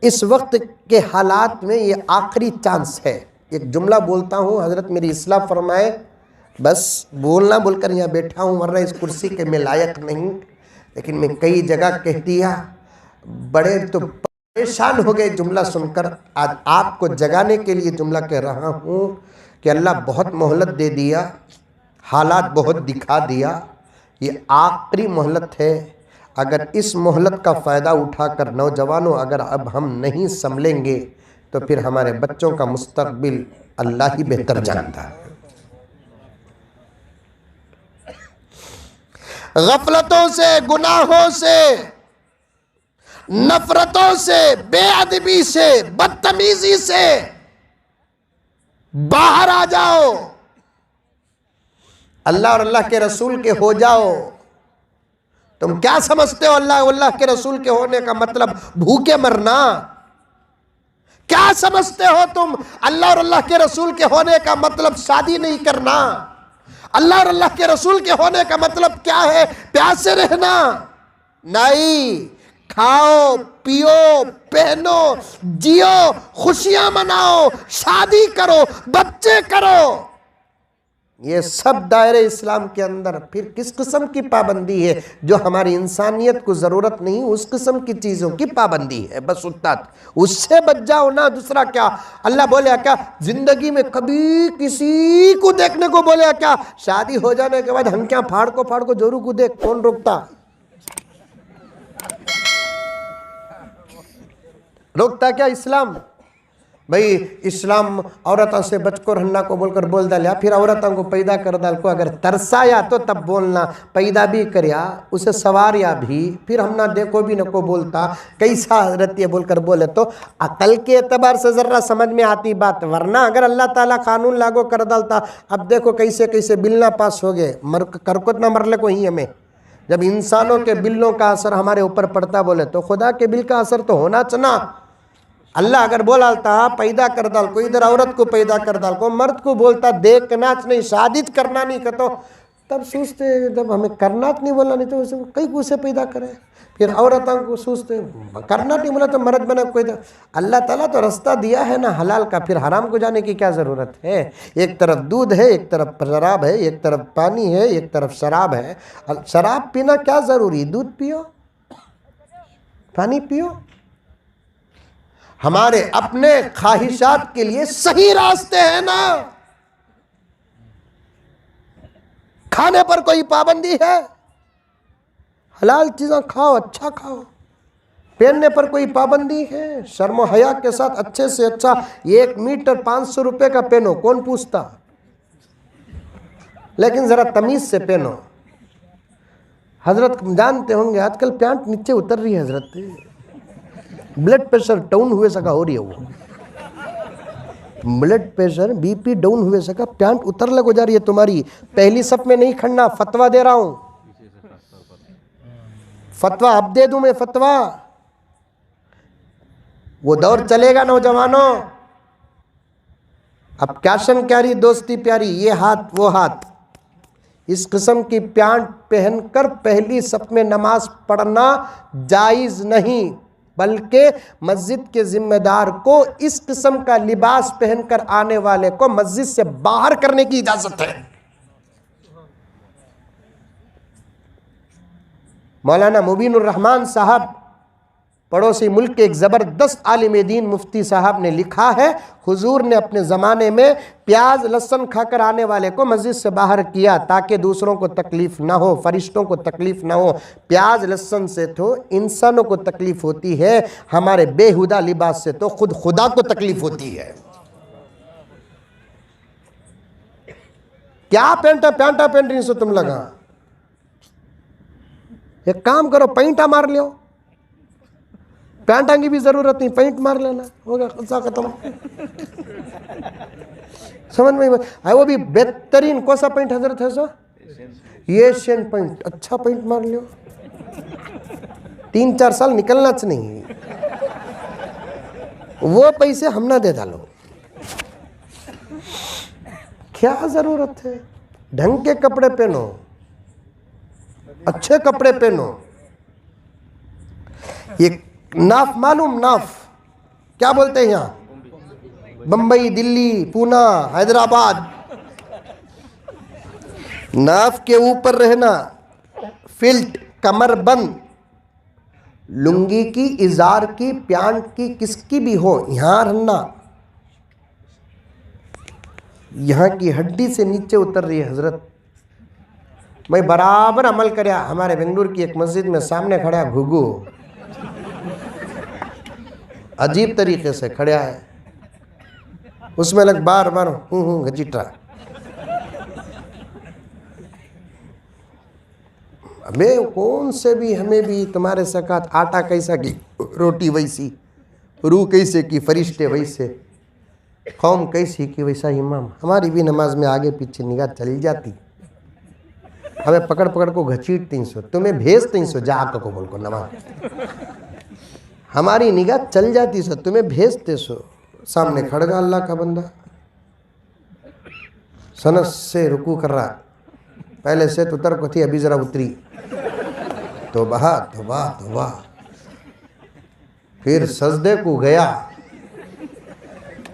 اس وقت کے حالات میں یہ آخری چانس ہے. ایک جملہ بولتا ہوں, حضرت میری اصلاح فرمائے, بس بولنا بول کر یہاں بیٹھا ہوں ورنہ اس کرسی کے میں لائق نہیں, لیکن میں کئی جگہ کہہ دیا. بڑے تو پریشان ہو گئے جملہ سن کر. آج آپ کو جگانے کے لیے جملہ کہہ رہا ہوں کہ اللہ بہت مہلت دے دیا, حالات بہت دکھا دیا, یہ آخری مہلت ہے. اگر اس مہلت کا فائدہ اٹھا کر نوجوانوں اگر اب ہم نہیں سنبھلیں گے تو پھر ہمارے بچوں کا مستقبل اللہ ہی بہتر جانتا ہے. غفلتوں سے, گناہوں سے, نفرتوں سے، بے ادبی سے، بدتمیزی سے باہر آ جاؤ، اللہ اور اللہ کے رسول کے ہو جاؤ۔ تم کیا سمجھتے ہو اللہ اور اللہ کے رسول کے ہونے کا مطلب بھوکے مرنا؟ کیا سمجھتے ہو تم اللہ اور اللہ کے رسول کے ہونے کا مطلب شادی نہیں کرنا؟ اللہ اور اللہ کے رسول کے ہونے کا مطلب کیا ہے؟ پیاسے رہنا نہیں، کھاؤ پیو پہنو جیو، خوشیاں مناؤ، شادی کرو، بچے کرو، یہ سب دائرے اسلام کے اندر۔ پھر کس قسم کی پابندی ہے جو ہماری انسانیت کو ضرورت نہیں، اس قسم کی چیزوں کی پابندی ہے، بس اتنا، اس سے بچ جاؤ نا۔ دوسرا کیا اللہ بولے کیا زندگی میں کبھی کسی کو دیکھنے کو بولے کیا شادی ہو جانے کے بعد ہم کیا پھاڑ کو جورو کو دیکھ، کون روکتا؟ روکتا کیا اسلام؟ بھئی اسلام عورتوں سے بچ کو رہنا کو بول کر بول ڈالیا، پھر عورتوں کو پیدا کر ڈال کو اگر ترسایا تو تب بولنا، پیدا بھی کریا اسے سواریا بھی، پھر ہم نہ دیکھو بھی نہ کو بولتا کیسا حضرت یہ بول کر بولے تو عقل کے اعتبار سے ذرہ سمجھ میں آتی بات، ورنہ اگر اللہ تعالیٰ قانون لاگو کر ڈالتا، اب دیکھو کیسے بل نہ پاس ہو گئے، کرکت نہ مرلے کو ہی ہمیں۔ جب انسانوں کے بلوں کا اثر ہمارے اوپر پڑتا بولے تو خدا کے بل کا اثر تو ہونا چنا۔ اللہ اگر بولالتا پیدا کر ڈال کو، ادھر عورت کو پیدا کر ڈال کو، مرد کو بولتا دیکھنا نہیں شادیت کرنا نہیں کہتو، تب سوچتے جب ہمیں کرنا نہیں بولا نہیں تو کئی کو سے پیدا کرے، پھر عورتوں کو سوچتے کرنا نہیں بولا تو مرد بنا کوئی دا۔ اللہ تعالیٰ تو رستہ دیا ہے نا حلال کا، پھر حرام کو جانے کی کیا ضرورت ہے؟ ایک طرف دودھ ہے، ایک طرف شراب ہے، ایک طرف پانی ہے، ایک طرف شراب ہے۔ شراب پینا کیا ضروری؟ دودھ پیو، پانی پیو۔ ہمارے اپنے خواہشات کے لیے صحیح راستے ہیں نا۔ کھانے پر کوئی پابندی ہے؟ حلال چیزیں کھاؤ، اچھا کھاؤ۔ پہننے پر کوئی پابندی ہے؟ شرم و حیا کے ساتھ اچھے سے اچھا 1 میٹر 500 روپے کا پہنو، کون پوچھتا؟ لیکن ذرا تمیز سے پہنو۔ حضرت جانتے ہوں گے آج کل پینٹ نیچے اتر رہی ہے حضرت، بلڈ پریشر ڈاؤن ہوئے سکا ہو رہی ہے، وہ blood pressure B P down ہوئے سکا، پینٹ اتر لگ ہو جا رہی ہے تمہاری۔ پہلی صف میں نہیں کھڑنا، فتویٰ دے رہا ہوں، فتویٰ اب دے دوں میں فتویٰ۔ وہ دور چلے گا نوجوانوں، اب کیشن کیاری دوستی پیاری، یہ ہاتھ وہ ہاتھ، اس قسم کی پینٹ پہن کر پہلی صف میں نماز پڑھنا جائز نہیں، بلکہ مسجد کے ذمہ دار کو اس قسم کا لباس پہن کر آنے والے کو مسجد سے باہر کرنے کی اجازت ہے۔ مولانا مبین الرحمان صاحب پڑوسی ملک کے ایک زبردست عالم دین مفتی صاحب نے لکھا ہے، حضور نے اپنے زمانے میں پیاز لہسن کھا کر آنے والے کو مسجد سے باہر کیا تاکہ دوسروں کو تکلیف نہ ہو، فرشتوں کو تکلیف نہ ہو۔ پیاز لہسن سے تو انسانوں کو تکلیف ہوتی ہے، ہمارے بےہودہ لباس سے تو خود خدا کو تکلیف ہوتی ہے۔ کیا پینٹا پینٹنگ سے تم لگا؟ ایک کام کرو، پینٹا مار لیو، پینٹاں کی بھی ضرورت نہیں، پینٹ مار لینا، ہوگا قصہ ختم۔ سمجھ میں آئے؟ وہ بھی بہترین کون سا پینٹ حضرت ہے سو؟ ایشین پینٹ، اچھا پینٹ مار لیو، 3-4 سال نکلنا چ نہیں، وہ پیسے ہم نہ دے ڈالو۔ کیا ضرورت ہے؟ ڈھنگ کے کپڑے پہنو، اچھے کپڑے پہنو۔ یہ ناف معلوم، ناف کیا بولتے ہیں یہاں؟ بمبئی، دلی، پونا، حیدرآباد، ناف کے اوپر رہنا، فلٹ، کمر بند، لنگی کی، ازار کی، پیانٹ کی، کس کی بھی ہو، یہاں رہنا، یہاں کی ہڈی سے نیچے اتر رہی ہے حضرت۔ میں برابر عمل کریا، ہمارے بنگلور کی ایک مسجد میں سامنے کھڑا گھگو، عجیب طریقے سے کھڑا ہے، اس میں لگ بار بار گھچیٹا۔ ہمیں کون سے بھی ہمیں بھی تمہارے سکات آٹا کیسا کی روٹی ویسی روح کیسے کی فرشتے ویسے قوم کیسی کی ویسا امام. ہماری بھی نماز میں آگے پیچھے نگاہ چلی جاتی ہمیں پکڑ پکڑ کو گھچیٹ 300 تمہیں بھیج 300 جا آقا کو بول کو نماز ہماری نگاہ چل جاتی سو تمہیں بھیجتے سو سامنے کھڑ گا اللہ کا بندہ سنت سے رکوع کر رہا پہلے سے تو اتر کو تھی ابھی ذرا اتری توبہ توبہ توبہ پھر سجدے کو گیا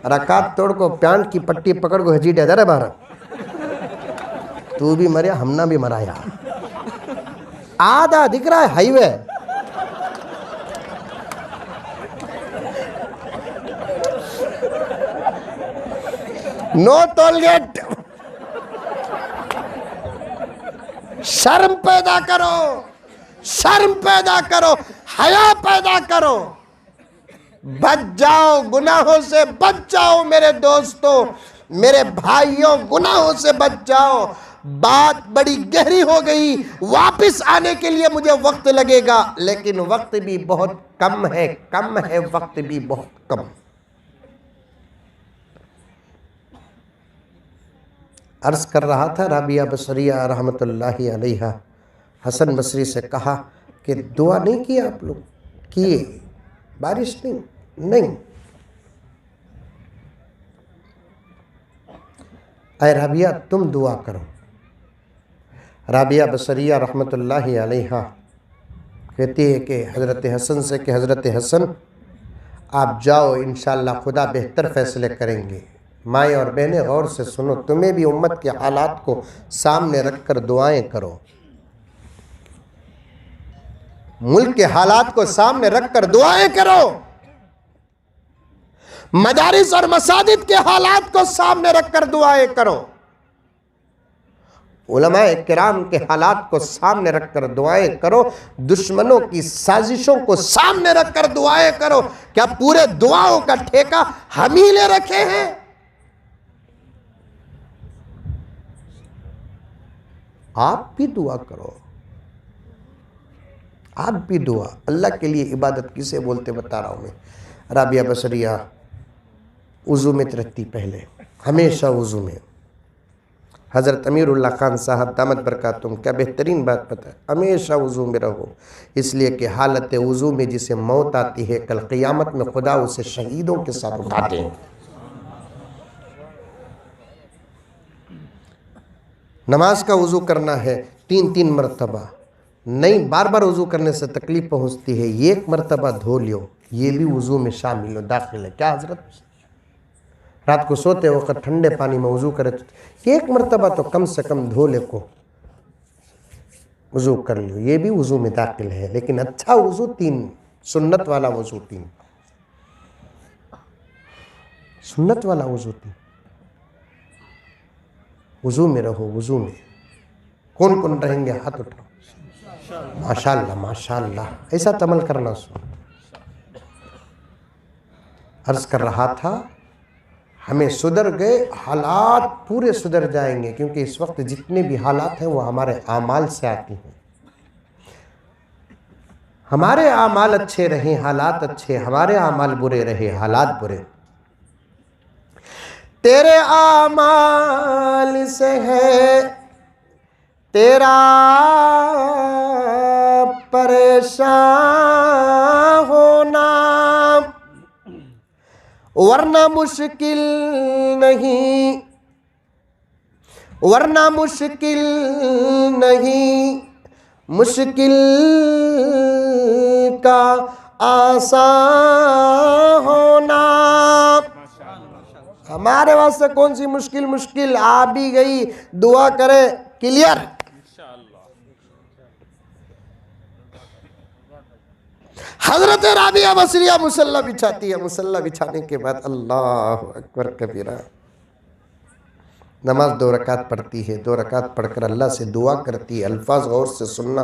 رکعت توڑ کو پیانٹ کی پٹی پکڑ کو ہجیٹے دے رہے بارہ تو بھی مریا ہم نہ بھی مرایا آدھا دکھ رہا ہے ہائی وے نو ٹول گیٹ شرم پیدا کرو شرم پیدا کرو حیا پیدا کرو بچ جاؤ گناہوں سے بچ جاؤ میرے دوستوں میرے بھائیوں گناہوں سے بچ جاؤ بات بڑی گہری ہو گئی واپس آنے کے لیے مجھے وقت لگے گا لیکن وقت بھی بہت کم ہے وقت بھی بہت کم عرض کر رہا تھا رابعہ بصریہ رحمت اللہ علیہا حسن بصری سے کہا کہ دعا نہیں کی آپ لوگ کیے بارش نہیں اے رابعہ تم دعا کرو رابعہ بصریہ رحمت اللہ علیہا کہتی ہے کہ حضرت حسن سے کہ حضرت حسن آپ جاؤ انشاءاللہ خدا بہتر فیصلے کریں گے مائیں اور بہنیں غور سے سنو تمہیں بھی امت کے حالات کو سامنے رکھ کر دعائیں کرو ملک کے حالات کو سامنے رکھ کر دعائیں کرو مدارس اور مساجد کے حالات کو سامنے رکھ کر دعائیں کرو علماء کرام کے حالات کو سامنے رکھ کر دعائیں کرو دشمنوں کی سازشوں کو سامنے رکھ کر دعائیں کرو کیا پورے دعاؤں کا ٹھیکہ ہم ہی لے رکھے ہیں آپ بھی دعا کرو آپ بھی دعا اللہ کے لیے عبادت کسے بولتے بتا رہا ہوں میں رابعہ بصریہ وضو میں رہتی پہلے ہمیشہ وضو میں حضرت امیر اللہ خان صاحب دامت برکاتہم کیا بہترین بات پتہ ہے ہمیشہ وضو میں رہو اس لیے کہ حالت وضو میں جسے موت آتی ہے کل قیامت میں خدا اسے شہیدوں کے ساتھ اٹھاتے ہیں نماز کا وضو کرنا ہے 3 مرتبہ نہیں بار بار وضو کرنے سے تکلیف پہنچتی ہے یہ 1 مرتبہ دھو لیو یہ بھی وضو میں شامل ہو داخل ہے کیا حضرت رات کو سوتے وقت ٹھنڈے پانی میں وضو کرے تو 1 مرتبہ تو کم سے کم دھو لے کو وضو کر لیو یہ بھی وضو میں داخل ہے لیکن اچھا وضو 3 سنت والا وضو 3 سنت والا وضو 3 وضو میں رہو وضو میں کون کون رہیں گے ہاتھ اٹھاؤ ماشاءاللہ ماشاءاللہ ایسا عمل کرنا سو عرض کر رہا تھا ہمیں سدھر گئے حالات پورے سدھر جائیں گے کیونکہ اس وقت جتنے بھی حالات ہیں وہ ہمارے اعمال سے آتی ہیں ہمارے اعمال اچھے رہیں حالات اچھے ہمارے اعمال برے رہے حالات برے تیرے اعمال سے ہے تیرا پریشان ہونا ورنہ مشکل نہیں مشکل کا آسان ہونا ہمارے واسطے کون سی مشکل آ بھی گئی دعا کرے کلیئر حضرت رابعہ بصریہ مصلی بچھاتی ہے مصلی بچھانے کے بعد اللہ اکبر کبیرہ نماز 2 رکعت پڑھتی ہے 2 رکعت پڑھ کر اللہ سے دعا کرتی ہے الفاظ غور سے سننا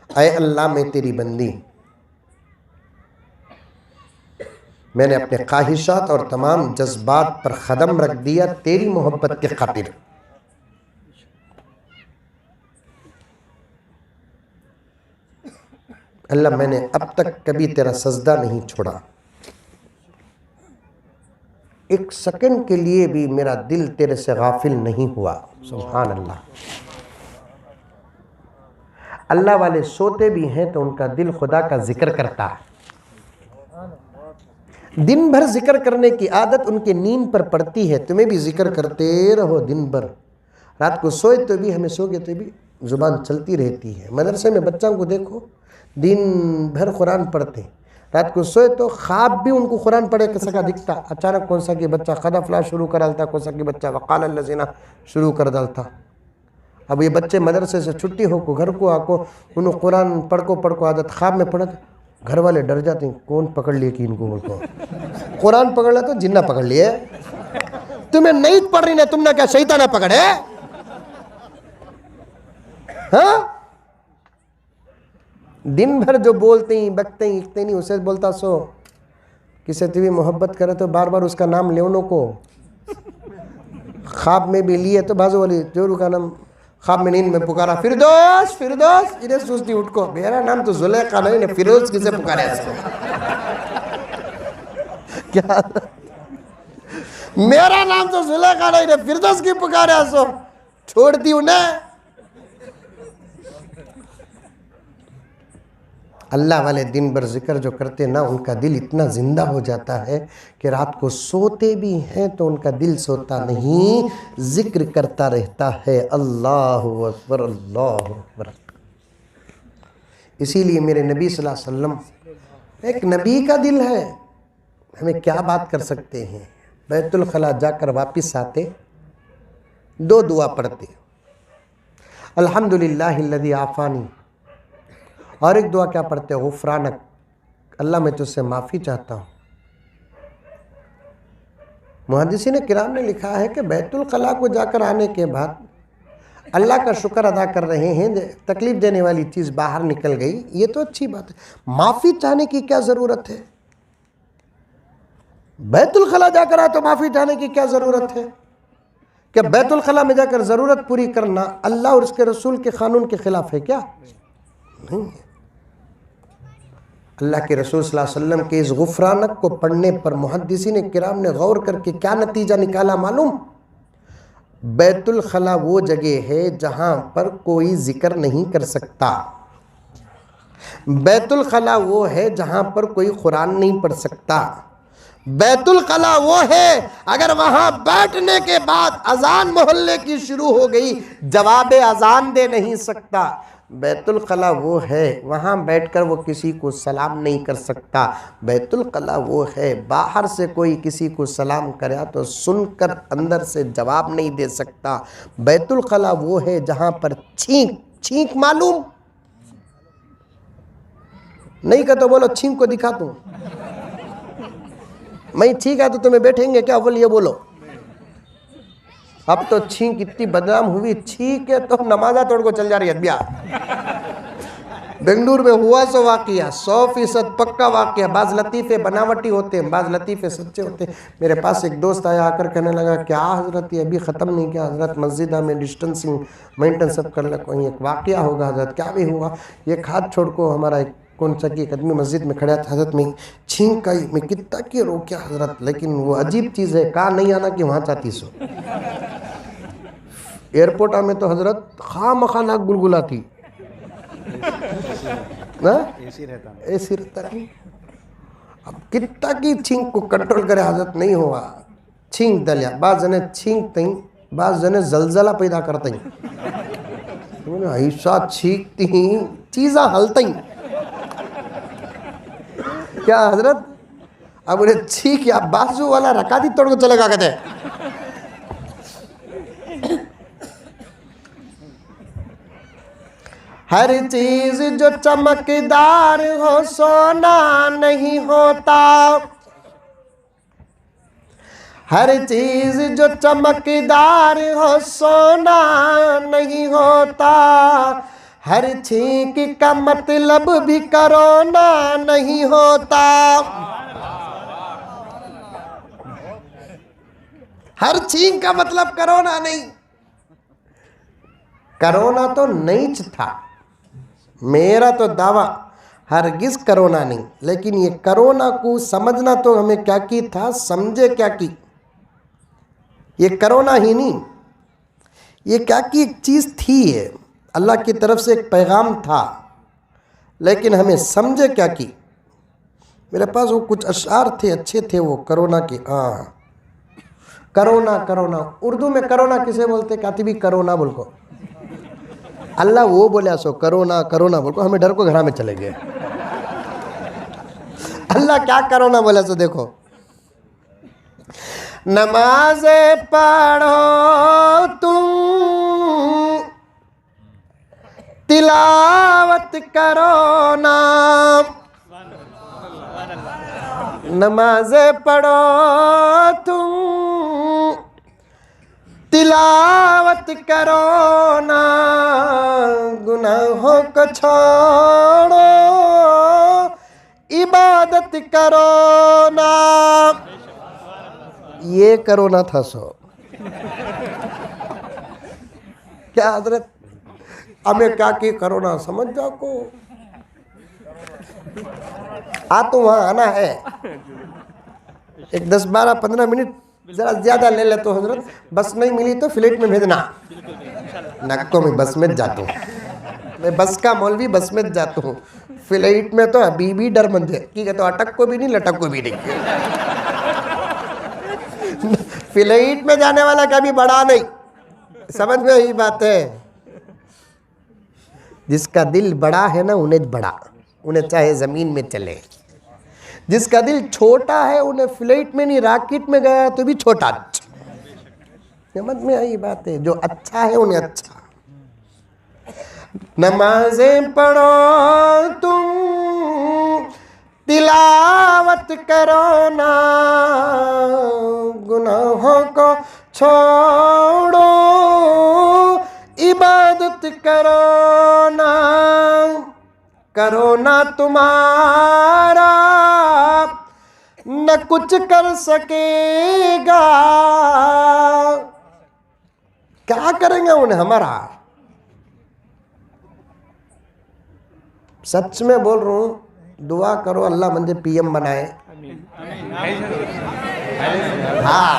اے اللہ میں تیری بندی میں نے اپنے خواہشات اور تمام جذبات پر قدم رکھ دیا تیری محبت کے خاطر اللہ میں نے اب تک کبھی تیرا سجدہ نہیں چھوڑا، ایک سیکنڈ کے لیے بھی میرا دل تیرے سے غافل نہیں ہوا۔ سبحان اللہ۔ اللہ والے سوتے بھی ہیں تو ان کا دل خدا کا ذکر کرتا ہے، دن بھر ذکر کرنے کی عادت ان کے نیند پر پڑتی ہے۔ تمہیں بھی ذکر کرتے رہو دن بھر، رات کو سوئے تو بھی، ہمیں سو گئے تو بھی زبان چلتی رہتی ہے۔ مدرسے میں بچوں کو دیکھو دن بھر قرآن پڑھتے ہیں، رات کو سوئے تو خواب بھی ان کو قرآن پڑھے کیسا کا دکھتا، اچانک کون سا کہ بچہ قد افلاح شروع کر ڈالتا، کون سا کہ بچہ وقال الذین شروع کر ڈالتا۔ اب یہ بچے مدرسے سے چھٹی ہو کو گھر کو آکو انہوں قرآن پڑھ کو عادت خواب میں پڑھا، گھر والے ڈر جاتے ہیں کون پکڑ لیے کہ ان کو قرآن پکڑ لیا تو جنہ پکڑ لیے، تمہیں نہیں پڑھ رہی نا، تم نے کیا شیطانہ پکڑے؟ ہاں دن بھر جو بولتے ہیں بکتے ہیں اکتے نہیں، اسے بولتا سو کسی تھی محبت کرے تو بار بار اس کا نام لے انہوں کو، خواب میں بھی لیے تو بازو والی جو کا نام خواب میں نیند میں پکارا فردوس فردوس، انہیں سوچتی اٹھ کو میرا نام تو زلیخا نہیں، فردوس کسے پکارے اس کو؟ کیا میرا نام تو زلیخا نہیں، فردوس کی پکارے اس کو؟ چھوڑ دی انہیں۔ اللہ والے دن بھر ذکر جو کرتے نا، ان کا دل اتنا زندہ ہو جاتا ہے کہ رات کو سوتے بھی ہیں تو ان کا دل سوتا نہیں، ذکر کرتا رہتا ہے، اللہ اکبر اللہ اکبر۔ اسی لیے میرے نبی صلی اللہ علیہ وسلم ایک نبی کا دل ہے، ہمیں کیا بات کر سکتے ہیں؟ بیت الخلا جا کر واپس آتے دو دعا پڑھتے، الحمدللہ الذی عافانی، اور ایک دعا کیا پڑھتے ہیں؟ غفرانک، اللہ میں تجھ سے معافی چاہتا ہوں۔ محدثین کرام نے لکھا ہے کہ بیت الخلا کو جا کر آنے کے بعد اللہ کا شکر ادا کر رہے ہیں، تکلیف دینے والی چیز باہر نکل گئی، یہ تو اچھی بات ہے، معافی چاہنے کی کیا ضرورت ہے؟ بیت الخلا جا کر آئے تو معافی چاہنے کی کیا ضرورت ہے؟ کہ بیت الخلا میں جا کر ضرورت پوری کرنا اللہ اور اس کے رسول کے قانون کے خلاف ہے کیا؟ نہیں۔ اللہ کے رسول صلی اللہ علیہ وسلم کے اس غفرانک کو پڑھنے پر محدثین کرام نے غور کر کے کیا نتیجہ نکالا معلوم؟ بیت الخلا وہ جگہ ہے جہاں پر کوئی ذکر نہیں کر سکتا، بیت الخلا وہ ہے جہاں پر کوئی قرآن نہیں پڑھ سکتا، بیت الخلا وہ ہے اگر وہاں بیٹھنے کے بعد اذان محلے کی شروع ہو گئی جواب اذان دے نہیں سکتا، بیت الخلا وہ ہے وہاں بیٹھ کر وہ کسی کو سلام نہیں کر سکتا، بیت الخلا وہ ہے باہر سے کوئی کسی کو سلام کرے تو سن کر اندر سے جواب نہیں دے سکتا، بیت الخلا وہ ہے جہاں پر چھینک، چھینک معلوم نہیں کہ تو بولو چھینک کو دکھا دوں میں، ٹھیک ہے تو تمہیں بیٹھیں گے کیا؟ اول یہ بولو، اب تو چھینک اتنی بدنام ہوئی، چھینک ہے تو نمازہ توڑ کو چل جا رہی ہے بیا۔ بنگلور میں ہوا سو واقعہ 100% پکا واقعہ، بعض لطیفے بناوٹی ہوتے ہیں، بعض لطیفے سچے ہوتے ہیں۔ میرے پاس ایک دوست آیا آ کر کہنے لگا کیا حضرت یہ ابھی ختم نہیں کیا حضرت، مسجدہ میں ڈسٹنسنگ مینٹین سب کر لے، کوئی ایک واقعہ ہوگا حضرت، کیا بھی ہوا؟ ایک ہاتھ چھوڑ کو ہمارا ایک کون سا کہ ایک آدمی مسجد میں کھڑا تھا، حضرت میں چھینک آئی، میں کتا کی روکیا حضرت، لیکن وہ عجیب چیز ہے، کہاں نہیں آنا کہ وہاں چاہتی سو۔ ایئرپورٹ میں تو حضرت خواہ مخواہ ناک گلگلا تھی، ایسی رہتا نہیں، اب کتا کی چھینک کو کنٹرول کرے حضرت نہیں ہوا، چھینک دلیا، بعض جنے چھینک تیں، بعض جنے زلزلہ پیدا کرتے ہیں، ایسا چھینکتی ہیں چیزاں ہلتے ہیں کیا حضرت؟ اب انہیں چھینک یا بازو والا رکاتی توڑ کو چلے گا کہتے ہیں۔ ہر چیز جو چمکدار ہو سونا نہیں ہوتا، ہر چیز جو چمکدار ہو سونا نہیں ہوتا، ہر چھینک کا مطلب بھی کرونا نہیں ہوتا، ہر چھینک کا مطلب کرونا نہیں، کرونا تو نیچ تھا، میرا تو دعویٰ ہرگز کرونا نہیں. لیکن یہ کرونا کو سمجھنا تو ہمیں کیا کی تھا, سمجھے کیا کی. یہ کرونا ہی نہیں, یہ کیا کی ایک چیز تھی, ہے اللہ کی طرف سے ایک پیغام تھا, لیکن ہمیں سمجھے کیا کی. میرے پاس وہ کچھ اشعار تھے, اچھے تھے وہ کرونا کے. ہاں کرونا, کرونا اردو میں کرونا کسے بولتے, کاتبی کرونا بول کو. اللہ وہ بولے سو کرونا کرونا بول کو, ہمیں ڈر کو گھرا میں چلے گئے. اللہ کیا کرونا بولے سو دیکھو. نماز پڑھو تم تلاوت کرو نا, نماز پڑھو تم تلاوت کرو نا, گناہوں کو چھوڑو عبادت کرو نا. یہ کرونا تھا سو. کیا حضرت ہمیں کیا کی کرونا سمجھ جاؤ کو. تو وہاں آنا ہے, ایک 10-12-15 منٹ ذرا زیادہ لے لے تو حضرت. بس نہیں ملی تو فلیٹ میں بھیجنا. نکو میں بس میں جاتا ہوں, میں بس کا مولوی, بس میں جاتا ہوں. فلیٹ میں تو ابھی بھی ڈر مند ہے کہ تو اٹک کو بھی نہیں لٹک کو بھی نہیں. فلیٹ میں جانے والا کبھی بڑا نہیں, سمجھ میں یہی بات ہے. جس کا دل بڑا ہے نا انہیں بڑا, انہیں چاہے زمین میں چلے. جس کا دل چھوٹا ہے انہیں فلیٹ میں نہیں راکٹ میں گیا تو بھی چھوٹا. سمجھ میں یہی بات ہے, جو اچھا ہے انہیں اچھا. نمازیں پڑھو تم تلاوت کرو نا, گناہوں کو چھوڑو عبادت کرو نا. کرونا تمہارا نہ کچھ کر سکے گا. کیا کریں گے انہیں ہمارا. سچ میں بول رہا ہوں, دعا کرو اللہ مجھے پی ایم بنائے. ہاں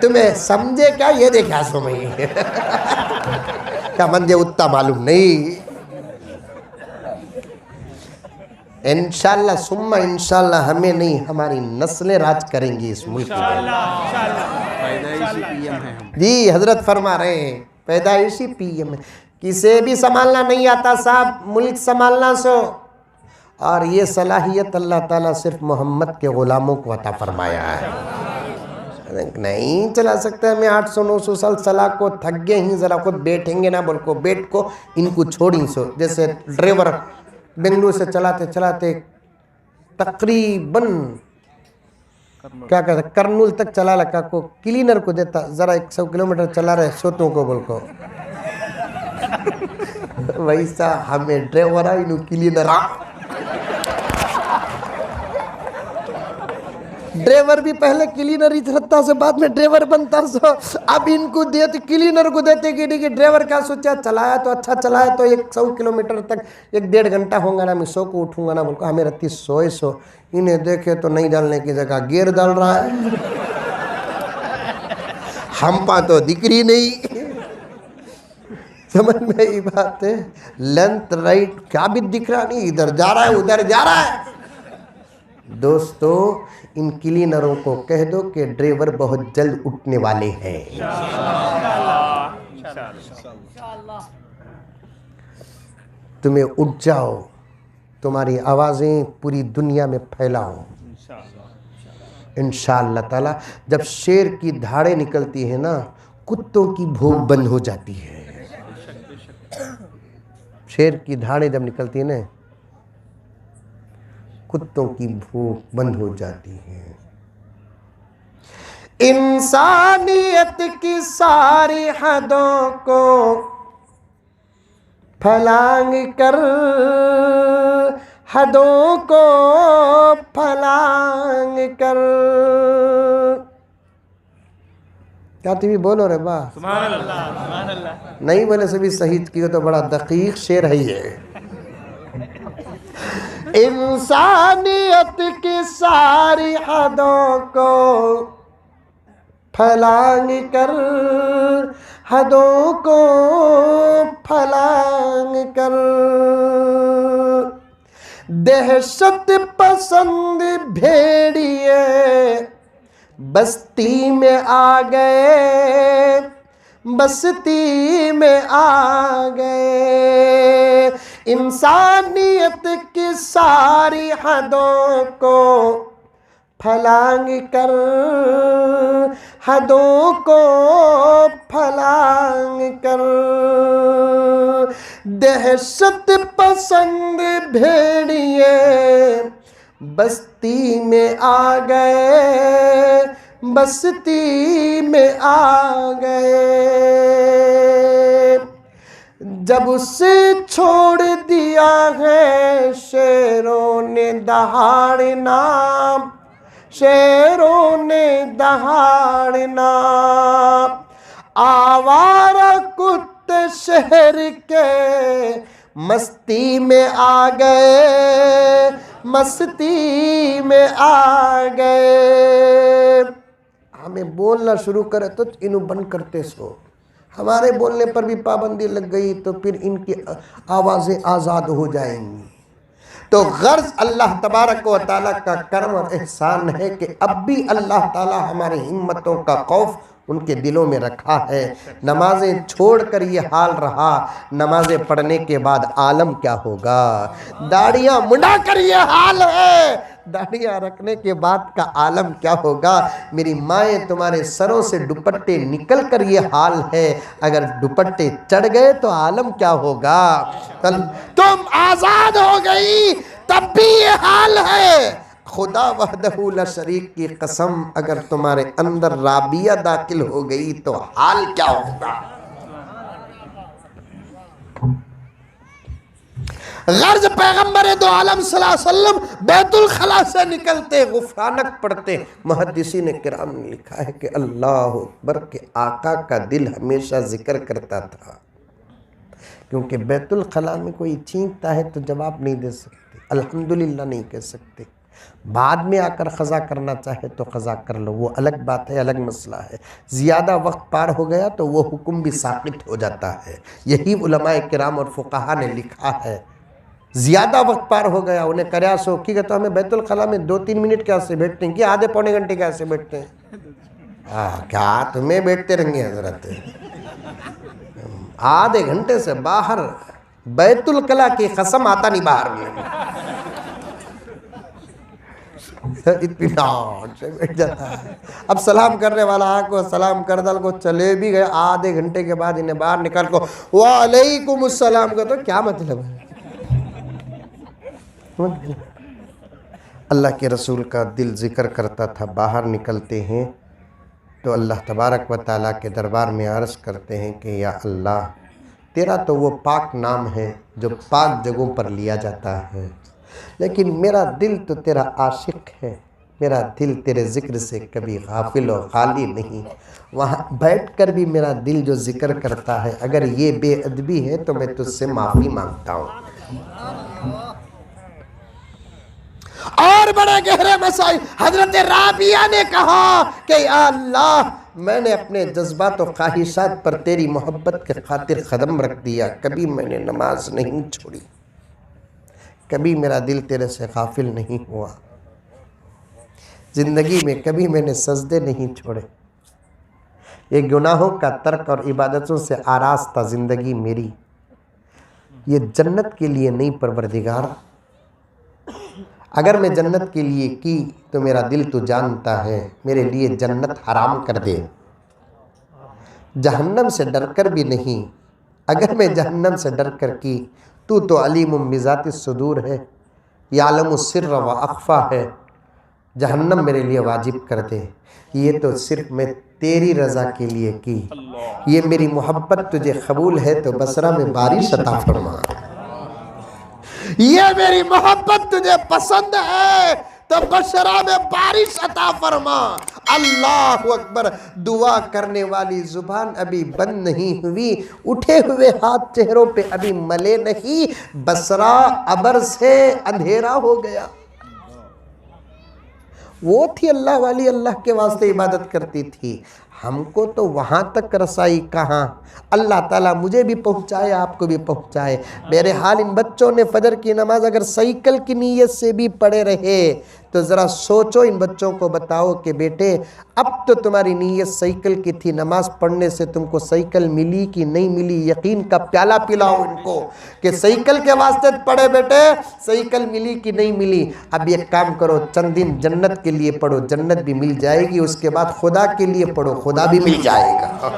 تمہیں سمجھے کیا یہ دیکھا سو میں کیا مجھے اتنا معلوم نہیں. انشاءاللہ ثم انشاءاللہ ہمیں نہیں, ہماری نسلیں راج کریں گی اس ملک میں. جی حضرت فرما رہے ہیں پیدائشی پی ایم ہے. کسے بھی سنبھالنا نہیں آتا صاحب, ملک سنبھالنا سو. اور یہ صلاحیت اللہ تعالیٰ صرف محمد کے غلاموں کو عطا فرمایا ہے. نہیں چلا سکتا ہے. میں 800-900 سال صلاح کو تھک گئے ہی, ذرا خود بیٹھیں گے نا بول کو, بیٹھ کو ان کو چھوڑیں سو. جیسے ڈرائیور بنگلور سے چلاتے چلاتے تقریباً کیا کہتا ہے کرنول تک چلا لگا کو کلینر کو دیتا, ذرا 100 کلومیٹر چلا رہے سوتوں کو بول کو. ویسا ہمیں ڈرائیور انہوں کلینر. ڈرائیور بھی پہلے کلینر ہی رہتا سے بعد میں ڈرائیور بنتا سو. اب ان کو دیتے کلینر کو دیتے کہ ڈرائیور کیا سوچا, چلایا تو اچھا چلایا تو 100 کلومیٹر تک 1-1.5 گھنٹہ ہوں گا نا, میں 100 کو اٹھوں گا نا بول کو. ہمیں رہتی 100. انہیں دیکھے تو نہیں ڈالنے کی جگہ گیئر ڈال رہا ہے. ہم پا تو دکھ رہی نہیں. سمجھ میں یہ بات ہے. لینتھ رائٹ کیا بھی دکھ رہا نہیں, ادھر جا رہا ہے ادھر جا رہا ہے. دوستو ان کلینروں کو کہہ دو کہ ڈرائیور بہت جلد اٹھنے والے ہیں. تمہیں اٹھ جاؤ, تمہاری آوازیں پوری دنیا میں پھیلاؤ انشاءاللہ تعالی. جب شیر کی دھاڑیں نکلتی ہیں نا, کتوں کی بھوک بند ہو جاتی ہے. شیر کی دھاڑیں جب نکلتی ہیں نا, کتوں کی بھوک بند ہو جاتی ہے. انسانیت کی ساری حدوں کو پھلانگ کر, حدوں کو پھلانگ کر. کیا تمہیں بولو رے با, سبحان اللہ, سبحان اللہ. نہیں نہیں بولے سے بھی صحیح کیوں, تو بڑا دقیق شعر ہے یہ. انسانیت کی ساری حدوں کو پھلانگ کر، حدوں کو پھلانگ کر، دہشت پسند بھیڑیے بستی میں آ گئے، بستی میں آ گئے، انسانیت کی ساری حدوں کو پھلانگ کر، حدوں کو پھلانگ کر، دہشت پسند بھیڑیے بستی میں آ گئے، بستی میں آ گئے، جب اسے چھوڑ دیا ہے شیروں نے دہاڑنا، شیروں نے دہاڑنا، آوارہ کتے شہر کے مستی میں آ گئے، مستی میں آ گئے۔ ہمیں بولنا شروع کرے تو انہوں بند کرتے سو، ہمارے بولنے پر بھی پابندی لگ گئی تو پھر ان کی آوازیں آزاد ہو جائیں گی۔ تو غرض اللہ تبارک و تعالیٰ کا کرم اور احسان ہے کہ اب بھی اللہ تعالیٰ ہماری ہمتوں کا خوف ان کے دلوں میں رکھا ہے۔ نمازیں چھوڑ کر یہ حال رہا، نمازیں پڑھنے کے بعد عالم کیا ہوگا؟ داڑیاں منڈا کر یہ حال ہے، داڑیاں رکھنے کے بعد کا عالم کیا ہوگا؟ میری مائیں تمہارے سروں سے دوپٹے نکل کر یہ حال ہے، اگر دوپٹے چڑھ گئے تو عالم کیا ہوگا؟ تم آزاد ہو گئی تب بھی یہ حال ہے، خدا وحدہ لا شریک کی قسم اگر تمہارے اندر رابیہ داخل ہو گئی تو حال کیا ہوگا؟ غرض پیغمبر دو عالم صلی اللہ علیہ وسلم بیت الخلا سے نکلتے غفرانک پڑھتے، محدثین کرام نے لکھا ہے کہ اللہ اکبر کے آقا کا دل ہمیشہ ذکر کرتا تھا، کیونکہ بیت الخلا میں کوئی چھینکتا ہے تو جواب نہیں دے سکتے، الحمدللہ نہیں کہہ سکتے، بعد میں آ کر قضا کرنا چاہے تو قضا کر لو، وہ الگ بات ہے، الگ مسئلہ ہے، زیادہ وقت پار ہو گیا تو وہ حکم بھی ساقط ہو جاتا ہے، یہی علماء کرام اور فقہا نے لکھا ہے، زیادہ وقت پار ہو گیا انہیں کریا سو کی تو ہمیں بیت الخلا میں 2-3 منٹ کیسے بیٹھتے ہیں، کہ آدھے پونے گھنٹے کیسے بیٹھتے ہیں؟ کیا تمہیں بیٹھتے رہیں گے حضرت؟ آدھے گھنٹے سے باہر بیت الخلا کی قسم آتا نہیں باہر میں، اطمینان سے بیٹھ جاتا ہے۔ اب سلام کرنے والا آنکھوں سلام کردل کو چلے بھی گئے، آدھے گھنٹے کے بعد انہیں باہر نکال کو وعلیکم السلام کا تو کیا مطلب ہے؟ اللہ کے رسول کا دل ذکر کرتا تھا، باہر نکلتے ہیں تو اللہ تبارک و تعالیٰ کے دربار میں عرض کرتے ہیں کہ یا اللہ تیرا تو وہ پاک نام ہے جو پاک جگہوں پر لیا جاتا ہے، لیکن میرا دل تو تیرا عاشق ہے، میرا دل تیرے ذکر سے کبھی غافل و خالی نہیں، وہاں بیٹھ کر بھی میرا دل جو ذکر کرتا ہے، اگر یہ بے ادبی ہے تو میں تجھ سے معافی مانگتا ہوں۔ اور بڑے گہرے مسائل حضرت رابعہ نے کہا کہ یا اللہ میں نے اپنے جذبات و خواہشات پر تیری محبت کے خاطر قدم رکھ دیا، کبھی میں نے نماز نہیں چھوڑی، کبھی میرا دل تیرے سے غافل نہیں ہوا، زندگی میں کبھی میں نے سجدے نہیں چھوڑے، یہ گناہوں کا ترک اور عبادتوں سے آراستہ زندگی میری، یہ جنت کے لیے نہیں پروردگار، اگر میں جنت کے لیے کی تو میرا دل تو جانتا ہے، میرے لیے جنت حرام کر دے، جہنم سے ڈر کر بھی نہیں، اگر میں جہنم سے ڈر کر کی تو علیم بذات الصدور ہے، یعلم السر و اخفا ہے، جہنم میرے لیے واجب کر دے، یہ تو صرف میں تیری رضا کے لیے کی، یہ میری محبت تجھے قبول ہے تو بصرہ میں بارش عطا فرما، یہ میری محبت تجھے پسند ہے تو بصرہ میں بارش عطا فرما، اللہ اکبر، دعا کرنے والی زبان ابھی بند نہیں ہوئی، اٹھے ہوئے ہاتھ چہروں پہ ابھی ملے نہیں، بصرہ ابر سے اندھیرا ہو گیا۔ وہ تھی اللہ والی، اللہ کے واسطے عبادت کرتی تھی، ہم کو تو وہاں تک رسائی کہاں۔ اللہ تعالیٰ مجھے بھی پہنچائے، آپ کو بھی پہنچائے۔ میرے حال ان بچوں نے فجر کی نماز اگر سائیکل کی نیت سے بھی پڑھے رہے تو ذرا سوچو، ان بچوں کو بتاؤ کہ بیٹے اب تو تمہاری نیت سائیکل کی تھی، نماز پڑھنے سے تم کو سائیکل ملی کہ نہیں ملی، یقین کا پیالہ پلاؤ ان کو کہ سائیکل کے واسطے پڑھے بیٹے، سائیکل ملی کہ نہیں ملی۔ اب ایک کام کرو، چند دن جنت کے لیے پڑھو، جنت بھی مل جائے گی، اس کے بعد خدا کے لیے پڑھو، خدا بھی مل جائے گا۔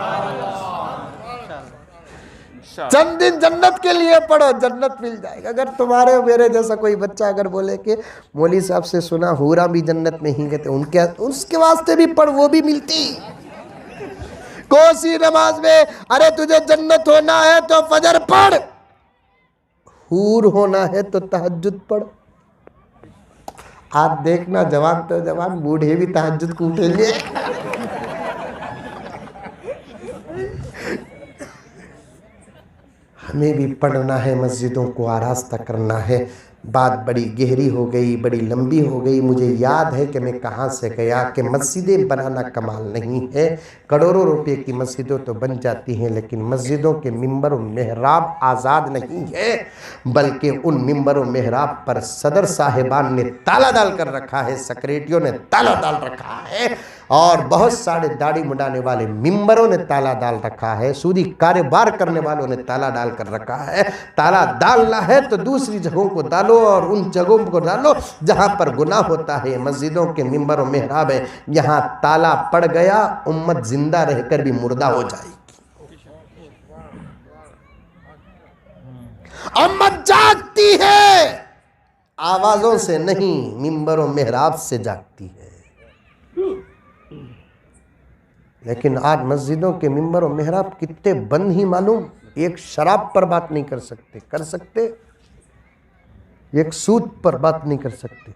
چند دن جنت کے لیے پڑھو، جنت مل جائے گا۔ اگر تمہارے میرے جیسا کوئی بچہ اگر بولے کہ مولوی صاحب سے سنا حورا بھی جنت میں ہی گئے تو اس کے واسطے بھی پڑھ، وہ بھی ملتی۔ کوسی نماز میں ارے تجھے جنت ہونا ہے تو فجر پڑھ، حور ہونا ہے تو تہجد پڑھ۔ آپ دیکھنا جوان تو جوان، بوڑھے بھی تہجد کو اٹھیں گے۔ ہمیں بھی پڑھنا ہے، مسجدوں کو آراستہ کرنا ہے۔ بات بڑی گہری ہو گئی، بڑی لمبی ہو گئی، مجھے یاد ہے کہ میں کہاں سے گیا کہ مسجدیں بنانا کمال نہیں ہے، کروڑوں روپے کی مسجدوں تو بن جاتی ہیں، لیکن مسجدوں کے ممبر و محراب آزاد نہیں ہے، بلکہ ان ممبر و محراب پر صدر صاحبان نے تالا ڈال کر رکھا ہے، سیکریٹریوں نے تالا ڈال رکھا ہے، اور بہت سارے داڑھی مڈانے والے ممبروں نے تالا ڈال رکھا ہے، سودی کاروبار کرنے والوں نے تالا ڈال کر رکھا ہے۔ تالا ڈالنا ہے تو دوسری جگہوں کو ڈالو، اور ان جگہوں کو ڈالو جہاں پر گناہ ہوتا ہے۔ مسجدوں کے ممبر و محراب ہے، یہاں تالا پڑ گیا، امت زندہ رہ کر بھی مردہ ہو جائے گی۔ امت جاگتی ہے، آوازوں سے نہیں، ممبر و محراب سے جاگتی ہے۔ لیکن آج مسجدوں کے ممبر و محراب کتنے بند ہی معلوم، ایک شراب پر بات نہیں کر سکتے، کر سکتے؟ ایک سود پر بات نہیں کر سکتے،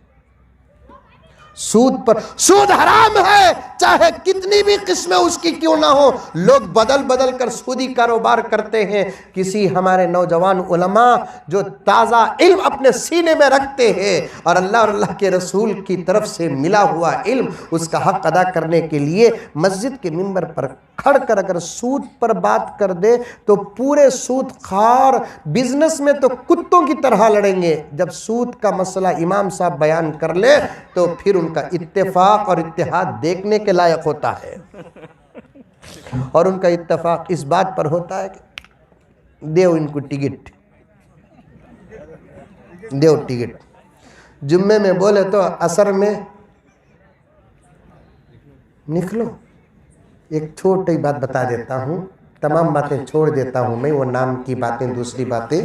سود حرام ہے، چاہے کتنی بھی قسمیں اس کی کیوں نہ ہو، لوگ بدل بدل کر سودی کاروبار کرتے ہیں۔ کسی ہمارے نوجوان علماء جو تازہ علم اپنے سینے میں رکھتے ہیں اور اللہ کے رسول کی طرف سے ملا ہوا علم، اس کا حق ادا کرنے کے لیے مسجد کے ممبر پر کھڑ کر اگر سود پر بات کر دے تو پورے سود خار بزنس میں تو کتوں کی طرح لڑیں گے۔ جب سود کا مسئلہ امام صاحب بیان کر لے تو پھر ان کا اتفاق اور اتحاد دیکھنے کے لائق ہوتا ہے، اور ان کا اتفاق اس بات پر ہوتا ہے کہ دیو ان کو ٹکٹ، دیو ٹکٹ۔ جمعے میں بولے تو عصر میں نکلو۔ ایک چھوٹی بات بتا دیتا ہوں، تمام باتیں چھوڑ دیتا ہوں میں، وہ نام کی باتیں، دوسری باتیں،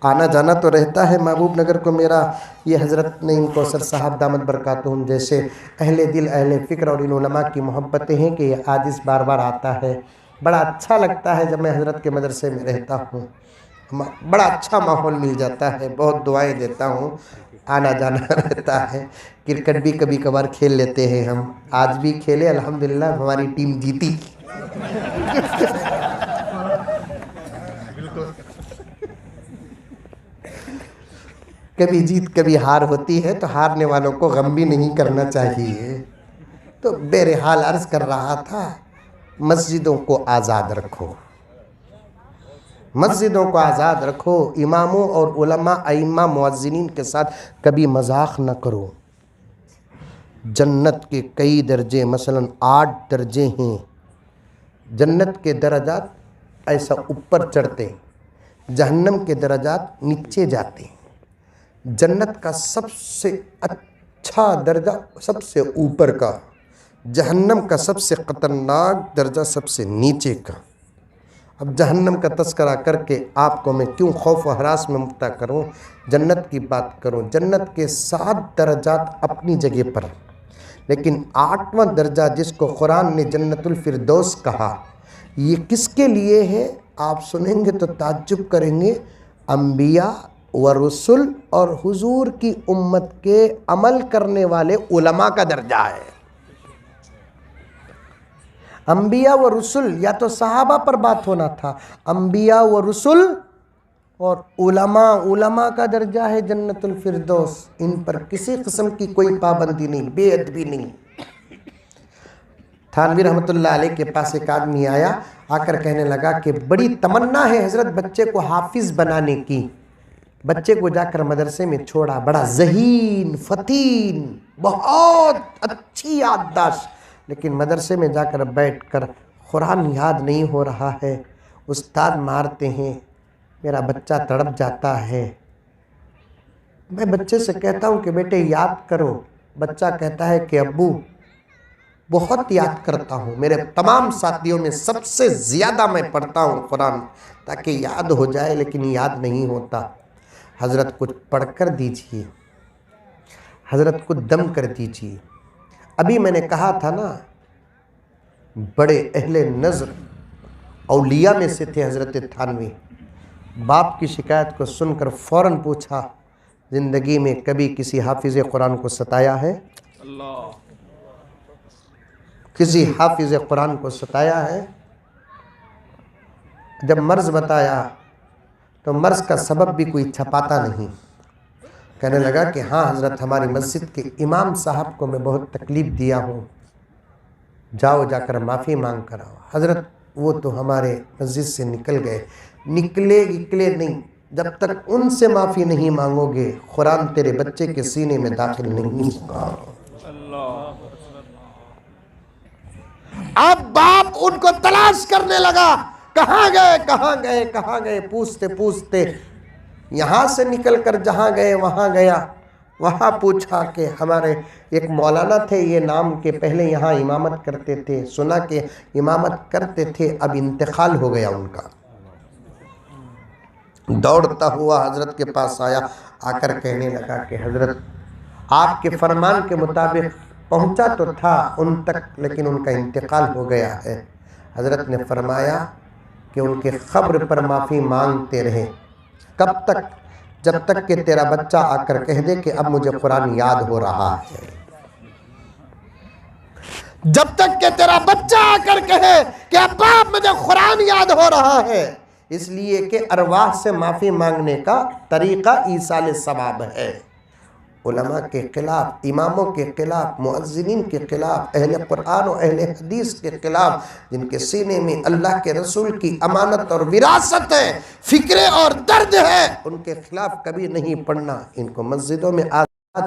آنا جانا تو رہتا ہے محبوب نگر کو میرا۔ یہ حضرت نعیم کوثر صاحب دامت برکاتہم جیسے اہل دل اہل فکر اور ان علماء کی محبتیں ہیں کہ یہ حادث بار بار آتا ہے۔ بڑا اچھا لگتا ہے جب میں حضرت کے مدرسے میں رہتا ہوں، بڑا اچھا ماحول مل جاتا ہے، بہت دعائیں دیتا ہوں، آنا جانا رہتا ہے۔ کرکٹ بھی کبھی کبھار کھیل لیتے ہیں ہم، آج بھی کھیلے، الحمدللہ ہماری ٹیم جیتی۔ کبھی جیت کبھی ہار ہوتی ہے، تو ہارنے والوں کو غم بھی نہیں کرنا چاہیے۔ تو بہرحال عرض کر رہا تھا، مسجدوں کو آزاد رکھو، مسجدوں کو آزاد رکھو، اماموں اور علماء ائمہ مؤذنین کے ساتھ کبھی مذاق نہ کرو۔ جنت کے کئی درجے، مثلا 8 درجے ہیں، جنت کے درجات ایسا اوپر چڑھتے ہیں، جہنم کے درجات نیچے جاتے ہیں۔ جنت کا سب سے اچھا درجہ سب سے اوپر کا، جہنم کا سب سے خطرناک درجہ سب سے نیچے کا۔ اب جہنم کا تذکرہ کر کے آپ کو میں کیوں خوف و ہراس میں مبتلا کروں، جنت کی بات کروں۔ جنت کے 7 درجات اپنی جگہ پر، لیکن 8واں درجہ جس کو قرآن نے جنت الفردوس کہا، یہ کس کے لیے ہے؟ آپ سنیں گے تو تعجب کریں گے، انبیاء و رسل اور حضور کی امت کے عمل کرنے والے علماء کا درجہ ہے۔ انبیاء و رسول یا تو صحابہ پر بات ہونا تھا، انبیاء و رسول اور علماء کا درجہ ہے جنت الفردوس، ان پر کسی قسم کی کوئی پابندی نہیں، بے ادبی نہیں۔ تھانوی رحمۃ اللہ علیہ کے پاس ایک آدمی آیا، آ کر کہنے لگا کہ بڑی تمنا ہے حضرت بچے کو حافظ بنانے کی۔ بچے کو جا کر مدرسے میں چھوڑا، بڑا ذہین، فتین، بہت اچھی یادداشت، لیکن مدرسے میں جا کر بیٹھ کر قرآن یاد نہیں ہو رہا ہے، استاد مارتے ہیں، میرا بچہ تڑپ جاتا ہے۔ میں بچے سے کہتا ہوں کہ بیٹے یاد کرو، بچہ کہتا ہے کہ ابو بہت یاد کرتا ہوں، میرے تمام ساتھیوں میں سب سے زیادہ میں پڑھتا ہوں قرآن تاکہ یاد ہو جائے، لیکن یاد نہیں ہوتا۔ حضرت کچھ پڑھ کر دیجئے، حضرت کو دم کر دیجئے۔ ابھی میں نے کہا تھا نا، بڑے اہل نظر اولیاء میں سے تھے حضرت تھانوی۔ باپ کی شکایت کو سن کر فوراً پوچھا، زندگی میں کبھی کسی حافظ قرآن کو ستایا ہے؟ کسی حافظ قرآن کو ستایا ہے؟ جب مرض بتایا تو مرض کا سبب بھی کوئی چھپاتا نہیں۔ کہنے لگا کہ ہاں حضرت، ہماری مسجد کے امام صاحب کو میں بہت تکلیف دیا ہوں، جاؤ جا کر معافی مانگ کر آؤ۔ حضرت وہ تو ہمارے مسجد سے نکل گئے، نکلے نہیں، جب تک ان سے معافی نہیں مانگو گے قرآن تیرے بچے کے سینے میں داخل نہیں ہوگا۔ اب باپ ان کو تلاش کرنے لگا، کہاں گئے پوچھتے یہاں سے نکل کر جہاں گئے وہاں گیا، وہاں پوچھا کہ ہمارے ایک مولانا تھے، یہ نام کے پہلے یہاں امامت کرتے تھے، سنا کہ امامت کرتے تھے، اب انتقال ہو گیا ان کا۔ دوڑتا ہوا حضرت کے پاس آیا، آ کر کہنے لگا کہ حضرت آپ کے فرمان کے مطابق پہنچا تو تھا ان تک، لیکن ان کا انتقال ہو گیا ہے۔ حضرت نے فرمایا کہ ان کے قبر پر معافی مانگتے رہے۔ کب تک؟ جب تک کہ تیرا بچہ آ کر کہہ دے کہ اب مجھے قرآن یاد ہو رہا ہے۔ جب تک کہ تیرا بچہ آ کر کہے کہ ابا مجھے قرآن یاد ہو رہا ہے، اس لیے کہ ارواح سے معافی مانگنے کا طریقہ ایصال ثواب ہے۔ علماء کے خلاف، اماموں کے خلاف، مؤذنین کے خلاف، اہل قرآن و اہل حدیث کے خلاف، جن کے سینے میں اللہ کے رسول کی امانت اور وراثت ہے، فکر اور درد ہے، ان کے خلاف کبھی نہیں پڑھنا۔ ان کو مسجدوں میں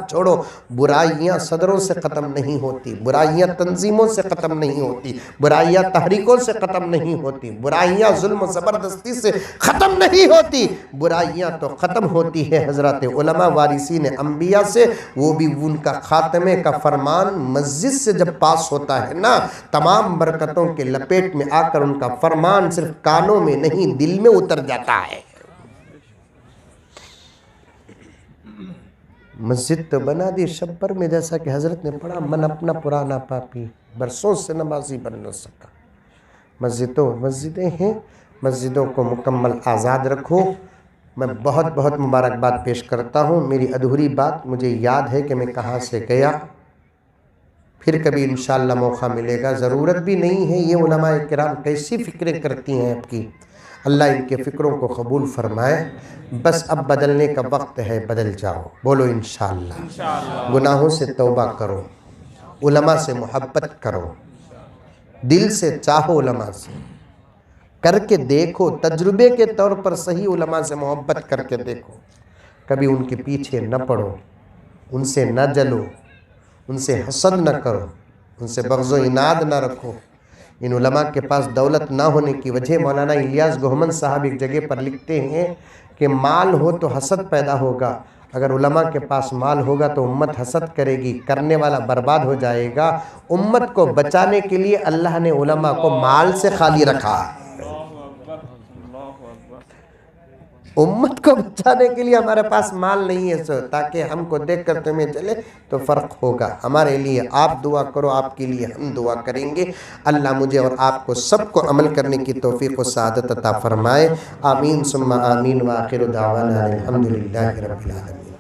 چھوڑو، برائیاں صدروں سے ختم نہیں ہوتی، برائیاں تنظیموں سے ختم نہیں ہوتی، برائیاں تحریکوں سے ختم نہیں ہوتی، برائیاں ظلم و زبردستی سے ختم نہیں ہوتی، برائیاں تو ختم ہوتی ہے حضرات علماء وارثین انبیاء سے، وہ بھی ان کا خاتمے کا فرمان مسجد سے جب پاس ہوتا ہے نا، تمام برکتوں کے لپیٹ میں آ کر ان کا فرمان صرف کانوں میں نہیں دل میں اتر جاتا ہے۔ مسجد تو بنا دی شبر میں، جیسا کہ حضرت نے پڑھا، من اپنا پرانا پاپی برسوں سے نمازی بن نہ سکا۔ مسجدیں ہیں، مسجدوں کو مکمل آزاد رکھو۔ میں بہت بہت مبارکباد پیش کرتا ہوں۔ میری ادھوری بات مجھے یاد ہے کہ میں کہاں سے گیا، پھر کبھی انشاءاللہ موقع ملے گا۔ ضرورت بھی نہیں ہے، یہ علماء کرام کیسی فکریں کرتی ہیں آپ کی، اللہ ان کے فکروں کو قبول فرمائے۔ بس اب بدلنے کا وقت ہے، بدل جاؤ، بولو انشاءاللہ۔ گناہوں سے توبہ کرو، علماء سے محبت کرو، دل سے چاہو علماء سے، کر کے دیکھو، تجربے کے طور پر صحیح علماء سے محبت کر کے دیکھو، کبھی ان کے پیچھے نہ پڑو، ان سے نہ جلو، ان سے حسد نہ کرو، ان سے بغض و عناد نہ رکھو۔ ان علماء کے پاس دولت نہ ہونے کی وجہ، مولانا الیاس گوہمن صاحب ایک جگہ پر لکھتے ہیں کہ مال ہو تو حسد پیدا ہوگا، اگر علماء کے پاس مال ہوگا تو امت حسد کرے گی، کرنے والا برباد ہو جائے گا۔ امت کو بچانے کے لیے اللہ نے علماء کو مال سے خالی رکھا ہے۔ امت کو بچانے کے لیے ہمارے پاس مال نہیں ہے، تاکہ ہم کو دیکھ کر تمہیں چلے تو فرق ہوگا۔ ہمارے لیے آپ دعا کرو، آپ کے لیے ہم دعا کریں گے۔ اللہ مجھے اور آپ کو سب کو عمل کرنے کی توفیق و سعادت عطا فرمائے۔ آمین ثم آمین، وآخر دعوانا الحمدللہ رب العالمین۔